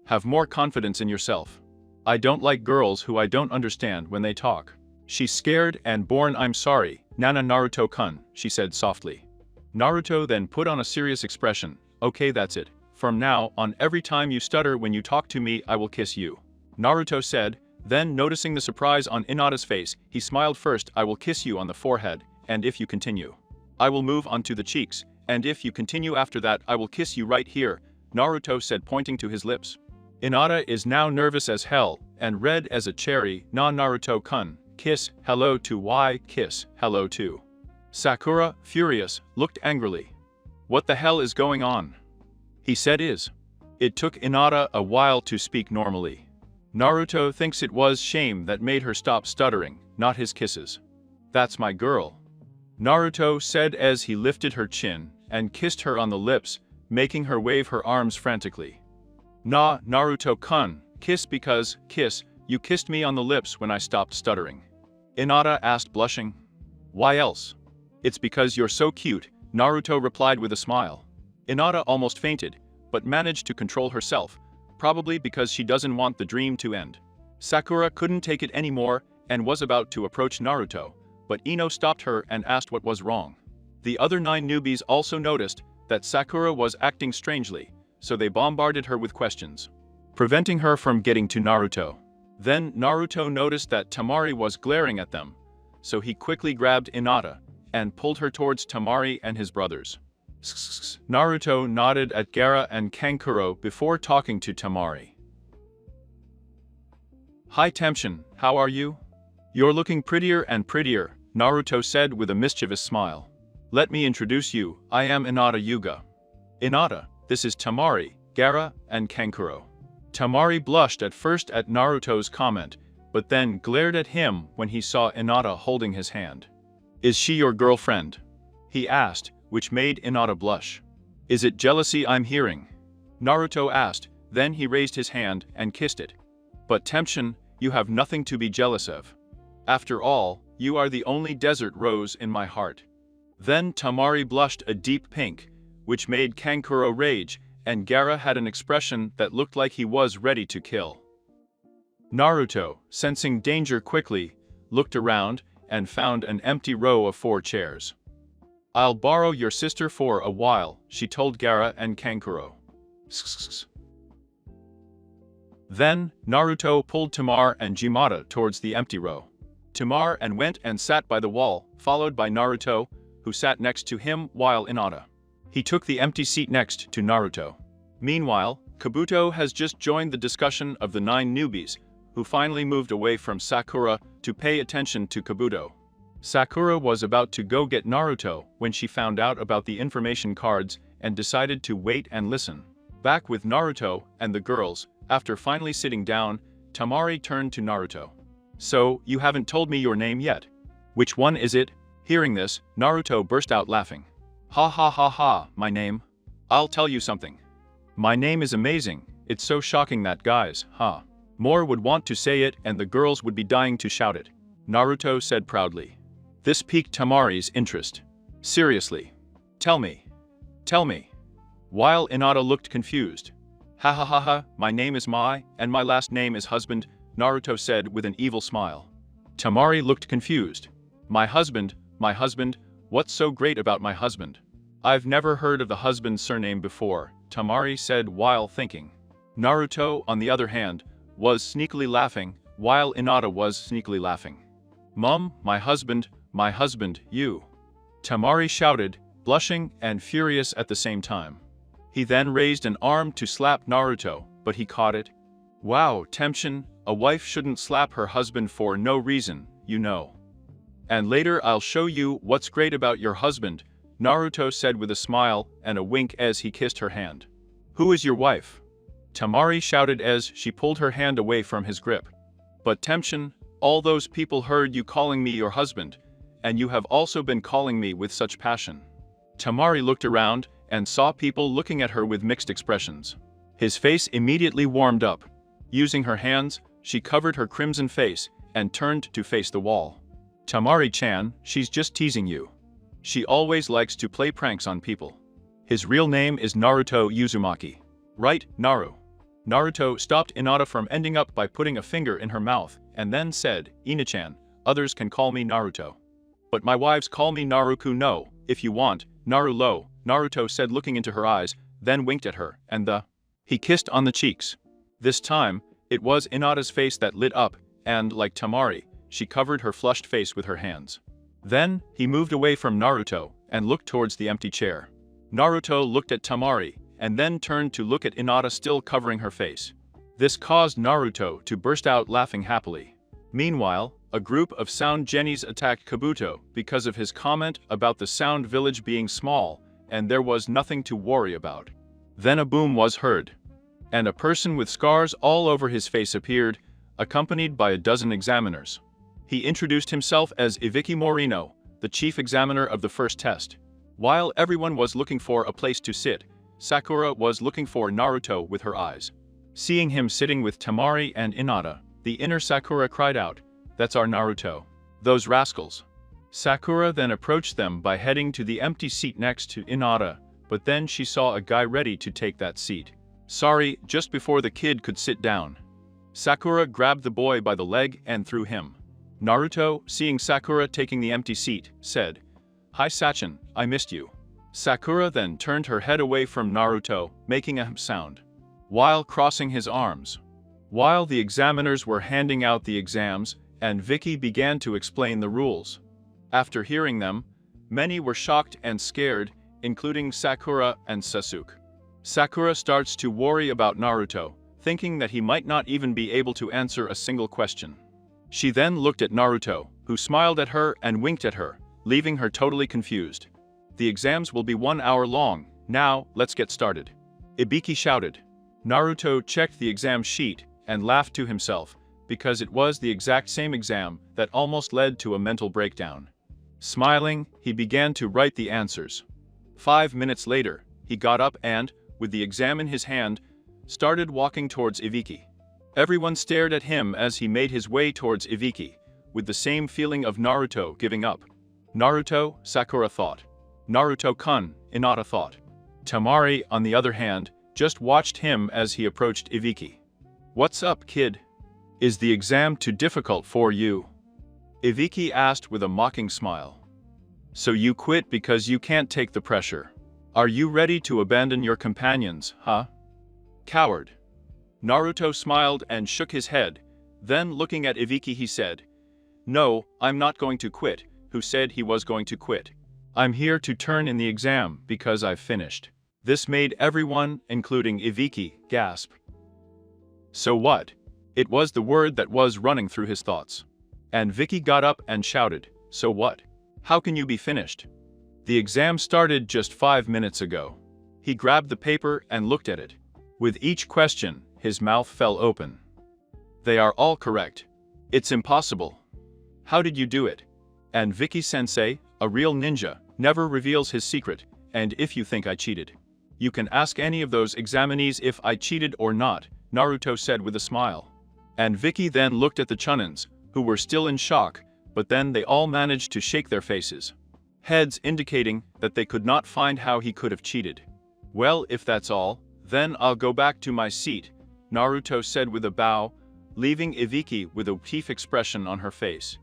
Have more confidence in yourself. I don't like girls who I don't understand when they talk. She's scared and born. I'm sorry, Nana Naruto-kun, she said softly. Naruto then put on a serious expression. Okay, that's it. From now on, every time you stutter when you talk to me, I will kiss you. Naruto said, then noticing the surprise on Hinata's face, he smiled. First, I will kiss you on the forehead, and if you continue, I will move on to the cheeks, and if you continue after that, I will kiss you right here, Naruto said, pointing to his lips. Hinata is now nervous as hell, and red as a cherry. Na Naruto-kun, kiss, hello to why, kiss, hello to. Sakura, furious, looked angrily. What the hell is going on? He said is. It took Hinata a while to speak normally. Naruto thinks it was shame that made her stop stuttering, not his kisses. That's my girl. Naruto said as he lifted her chin and kissed her on the lips, making her wave her arms frantically. Na, Naruto-kun, kiss because, kiss, you kissed me on the lips when I stopped stuttering. Hinata asked, blushing. Why else? It's because you're so cute, Naruto replied with a smile. Hinata almost fainted, but managed to control herself, probably because she doesn't want the dream to end. Sakura couldn't take it anymore and was about to approach Naruto, but Ino stopped her and asked what was wrong. The other 9 newbies also noticed that Sakura was acting strangely, so they bombarded her with questions, preventing her from getting to Naruto. Then Naruto noticed that Temari was glaring at them, so he quickly grabbed Hinata and pulled her towards Temari and his brothers. Naruto nodded at Gaara and Kankuro before talking to Temari. Hi Temshin, how are you? You're looking prettier and prettier, Naruto said with a mischievous smile. Let me introduce you, I am Hinata Yuga. Hinata, this is Temari, Gaara, and Kankuro. Temari blushed at first at Naruto's comment, but then glared at him when he saw Hinata holding his hand. Is she your girlfriend? He asked, which made Hinata blush. Is it jealousy I'm hearing? Naruto asked, then he raised his hand and kissed it. But Temshin, you have nothing to be jealous of. After all, you are the only desert rose in my heart. Then Temari blushed a deep pink, which made Kankuro rage, and Gaara had an expression that looked like he was ready to kill. Naruto, sensing danger quickly, looked around and found an empty row of 4 chairs. I'll borrow your sister for a while, she told Gaara and Kankuro. Then, Naruto pulled Temari and Jimata towards the empty row. Temari went and sat by the wall, followed by Naruto, who sat next to him while Hinata. He took the empty seat next to Naruto. Meanwhile, Kabuto has just joined the discussion of the 9 newbies, who finally moved away from Sakura to pay attention to Kabuto. Sakura was about to go get Naruto when she found out about the information cards and decided to wait and listen. Back with Naruto and the girls, after finally sitting down, Temari turned to Naruto. So, you haven't told me your name yet. Which one is it? Hearing this, Naruto burst out laughing. Ha ha ha ha, my name. I'll tell you something. My name is amazing, it's so shocking that guys, more would want to say it and the girls would be dying to shout it. Naruto said proudly. This piqued Temari's interest. Seriously. Tell me. Tell me. While Hinata looked confused. Ha ha ha ha, my name is Mai, and my last name is husband, Naruto said with an evil smile. Temari looked confused. My husband, What's so great about my husband? I've never heard of the husband's surname before, Tamari said while thinking. Naruto, on the other hand, was sneakily laughing, while Hinata was sneakily laughing. Mum, my husband, you! Tamari shouted, blushing and furious at the same time. He then raised an arm to slap Naruto, but he caught it. Wow, Tenshin, a wife shouldn't slap her husband for no reason, you know. And later I'll show you what's great about your husband, Naruto said with a smile and a wink as he kissed her hand. Who is your wife? Tamari shouted as she pulled her hand away from his grip. But Tenshin, all those people heard you calling me your husband, and you have also been calling me with such passion. Tamari looked around and saw people looking at her with mixed expressions. His face immediately warmed up. Using her hands, she covered her crimson face and turned to face the wall. Tamari-chan, she's just teasing you. She always likes to play pranks on people. His real name is Naruto Uzumaki. Right, Naru? Naruto stopped Hinata from ending up by putting a finger in her mouth, and then said, Ina-chan, others can call me Naruto. But my wives call me Naruku no, if you want, Narulo, Naruto said looking into her eyes, then winked at her, and he kissed on the cheeks. This time, it was Hinata's face that lit up, and, like Tamari, she covered her flushed face with her hands. Then, he moved away from Naruto, and looked towards the empty chair. Naruto looked at Tamari, and then turned to look at Hinata still covering her face. This caused Naruto to burst out laughing happily. Meanwhile, a group of Sound Gennies attacked Kabuto because of his comment about the Sound Village being small, and there was nothing to worry about. Then a boom was heard, and a person with scars all over his face appeared, accompanied by a dozen examiners. He introduced himself as Ibiki Morino, the chief examiner of the first test. While everyone was looking for a place to sit, Sakura was looking for Naruto with her eyes. Seeing him sitting with Tamari and Hinata, the inner Sakura cried out, "That's our Naruto. Those rascals." Sakura then approached them by heading to the empty seat next to Hinata, but then she saw a guy ready to take that seat. Sorry, just before the kid could sit down. Sakura grabbed the boy by the leg and threw him. Naruto, seeing Sakura taking the empty seat, said, "Hi Sachin, I missed you." Sakura then turned her head away from Naruto, making a sound, while crossing his arms. While the examiners were handing out the exams, and Vicky began to explain the rules. After hearing them, many were shocked and scared, including Sakura and Sasuke. Sakura starts to worry about Naruto, thinking that he might not even be able to answer a single question. She then looked at Naruto, who smiled at her and winked at her, leaving her totally confused. The exams will be 1 hour long, now, let's get started. Ibiki shouted. Naruto checked the exam sheet and laughed to himself, because it was the exact same exam that almost led to a mental breakdown. Smiling, he began to write the answers. 5 minutes later, he got up and, with the exam in his hand, started walking towards Ibiki. Everyone stared at him as he made his way towards Ibiki, with the same feeling of Naruto giving up. Naruto, Sakura thought. Naruto-kun, Hinata thought. Tamari, on the other hand, just watched him as he approached Ibiki. "What's up, kid? Is the exam too difficult for you?" Ibiki asked with a mocking smile. "So you quit because you can't take the pressure. Are you ready to abandon your companions, huh? Coward." Naruto smiled and shook his head, then looking at Ibiki he said, "No, I'm not going to quit. Who said he was going to quit? I'm here to turn in the exam because I've finished." This made everyone, including Ibiki, gasp. "So what?" It was the word that was running through his thoughts. And Vicky got up and shouted, "So what? How can you be finished? The exam started just 5 minutes ago." He grabbed the paper and looked at it. With each question, his mouth fell open. "They are all correct. It's impossible. How did you do it?" And Vicky-sensei, a real ninja, never reveals his secret, and if you think I cheated, you can ask any of those examinees if I cheated or not, Naruto said with a smile. And Vicky then looked at the Chunins, who were still in shock, but then they all managed to shake their faces, heads indicating that they could not find how he could have cheated. "Well, if that's all, then I'll go back to my seat," Naruto said with a bow, leaving Ibiki with a chief expression on her face.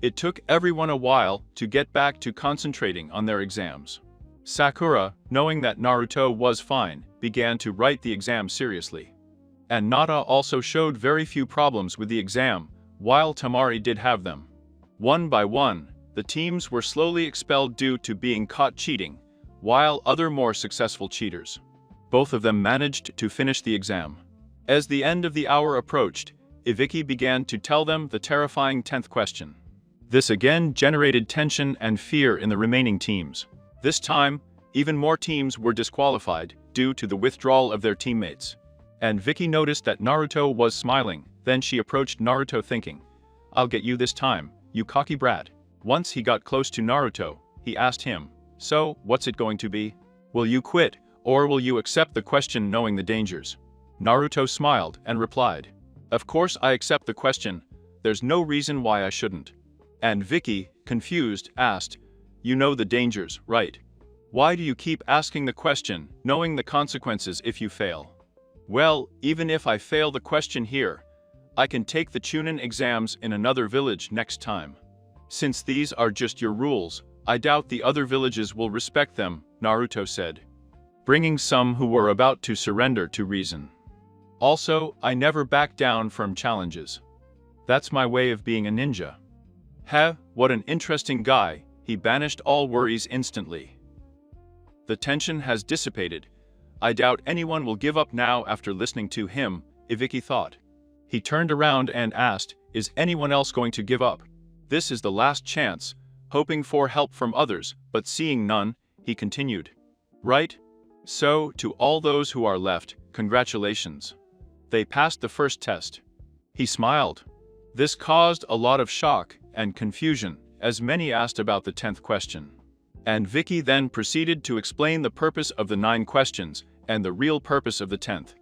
It took everyone a while to get back to concentrating on their exams. Sakura, knowing that Naruto was fine, began to write the exam seriously. And Nada also showed very few problems with the exam, while Tamari did have them. One by one, the teams were slowly expelled due to being caught cheating, while other more successful cheaters. Both of them managed to finish the exam. As the end of the hour approached, Ibiki began to tell them the terrifying 10th question. This again generated tension and fear in the remaining teams. This time, even more teams were disqualified due to the withdrawal of their teammates. And Vicky noticed that Naruto was smiling. Then she approached Naruto thinking, "I'll get you this time, you cocky brat." Once he got close to Naruto, he asked him, "So, what's it going to be? Will you quit, or will you accept the question knowing the dangers?" Naruto smiled and replied, "Of course I accept the question, there's no reason why I shouldn't." And Vicky, confused, asked, "You know the dangers, right? Why do you keep asking the question, knowing the consequences if you fail?" "Well, even if I fail the question here, I can take the Chunin exams in another village next time. Since these are just your rules, I doubt the other villages will respect them," Naruto said, bringing some who were about to surrender to reason. "Also, I never back down from challenges. That's my way of being a ninja." Heh, what an interesting guy, he banished all worries instantly. The tension has dissipated. I doubt anyone will give up now after listening to him, Ibiki thought. He turned around and asked, "Is anyone else going to give up? This is the last chance," hoping for help from others, but seeing none, he continued. "Right? So, to all those who are left, congratulations. They passed the first test." He smiled. This caused a lot of shock and confusion, as many asked about the 10th question. And Vicky then proceeded to explain the purpose of the 9 questions and the real purpose of the 10th.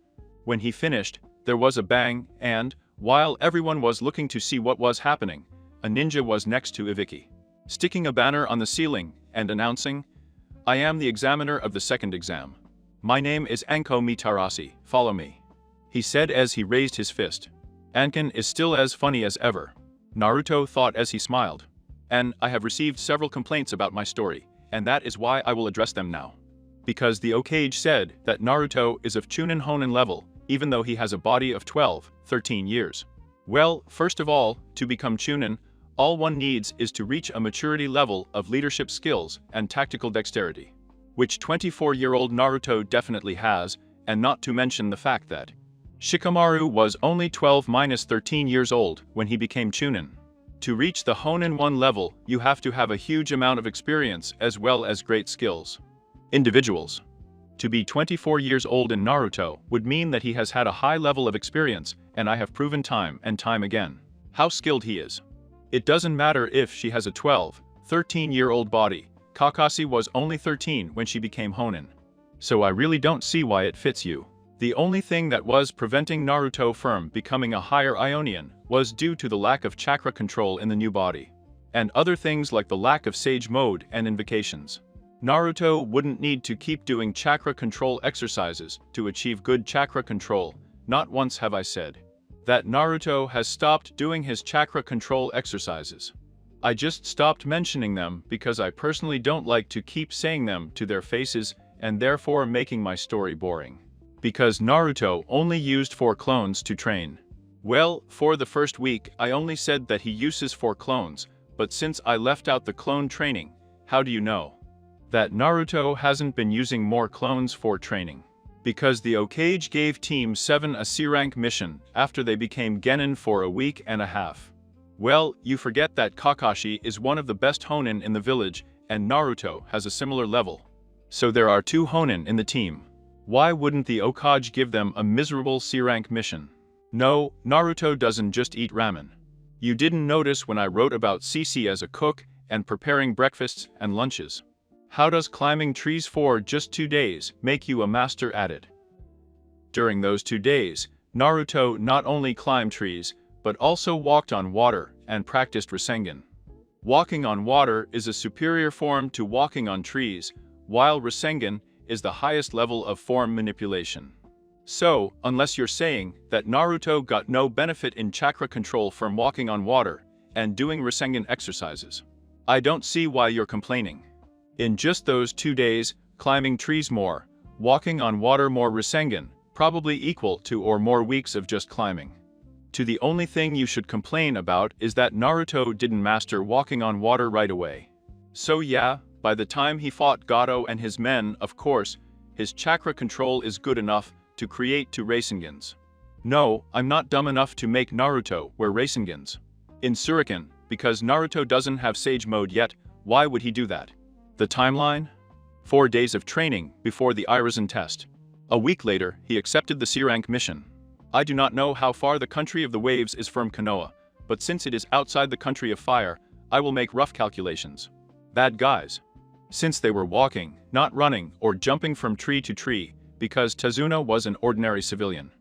When he finished, there was a bang, and, while everyone was looking to see what was happening, a ninja was next to Ibiki, sticking a banner on the ceiling and announcing, "I am the examiner of the 2nd exam. My name is Anko Mitarasi, follow me," he said as he raised his fist. "Ankin is still as funny as ever," Naruto thought as he smiled. "And I have received several complaints about my story, and that is why I will address them now. Because the Okage said that Naruto is of Chunin Honen level, even though he has a body of 12, 13 years. Well, first of all, to become Chunin, all one needs is to reach a maturity level of leadership skills and tactical dexterity, which 24-year-old Naruto definitely has, and not to mention the fact that Shikamaru was only 12-13 years old when he became Chunin. To reach the Honen 1 level, you have to have a huge amount of experience as well as great skills. Individuals. To be 24 years old in Naruto would mean that he has had a high level of experience, and I have proven time and time again how skilled he is. It doesn't matter if she has a 12, 13-year-old body. Kakashi was only 13 when she became Honen. So I really don't see why it fits you. The only thing that was preventing Naruto from becoming a higher Ionian was due to the lack of chakra control in the new body, and other things like the lack of sage mode and invocations. Naruto wouldn't need to keep doing chakra control exercises to achieve good chakra control. Not once have I said that Naruto has stopped doing his chakra control exercises. I just stopped mentioning them because I personally don't like to keep saying them to their faces and therefore making my story boring. Because Naruto only used 4 clones to train. Well, for the first week I only said that he uses 4 clones, but since I left out the clone training, how do you know that Naruto hasn't been using more clones for training? Because the Okage gave Team 7 a C-rank mission after they became Genin for a week and a half. Well, you forget that Kakashi is one of the best Honen in the village and Naruto has a similar level. So there are 2 Honen in the team. Why wouldn't the Okage give them a miserable C-rank mission? No, Naruto doesn't just eat ramen. You didn't notice when I wrote about Cici as a cook and preparing breakfasts and lunches. How does climbing trees for just 2 days make you a master at it? During those 2 days, Naruto not only climbed trees, but also walked on water and practiced Rasengan. Walking on water is a superior form to walking on trees, while Rasengan is the highest level of form manipulation. So, unless you're saying that Naruto got no benefit in chakra control from walking on water, and doing Rasengan exercises. I don't see why you're complaining. In just those 2 days, climbing trees more, walking on water more Rasengan, probably equal to or more weeks of just climbing. To the only thing you should complain about is that Naruto didn't master walking on water right away. So yeah, by the time he fought Gato and his men, of course, his chakra control is good enough to create 2 Rasengans. No, I'm not dumb enough to make Naruto wear Rasengans. In Shuriken, because Naruto doesn't have Sage Mode yet, why would he do that? The timeline? 4 days of training before the Irizen test. A week later, he accepted the C-rank mission. I do not know how far the country of the waves is from Konoha, but since it is outside the country of fire, I will make rough calculations. Bad guys. Since they were walking, not running, or jumping from tree to tree, because Tazuna was an ordinary civilian.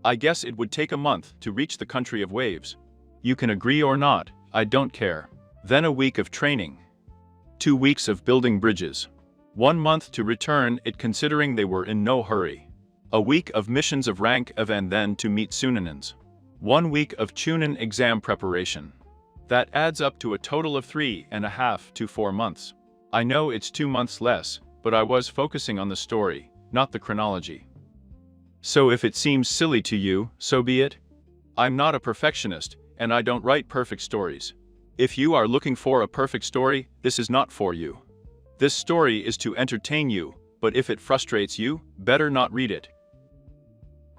I guess it would take a month to reach the country of waves. You can agree or not, I don't care. Then a week of training. 2 weeks of building bridges. 1 month to return it considering they were in no hurry. A week of missions of rank of and then to meet Tsunanins. 1 week of Chunin exam preparation. That adds up to a total of 3.5 to 4 months. I know it's 2 months less, but I was focusing on the story, not the chronology. So if it seems silly to you, so be it. I'm not a perfectionist, and I don't write perfect stories. If you are looking for a perfect story, this is not for you. This story is to entertain you, but if it frustrates you, better not read it.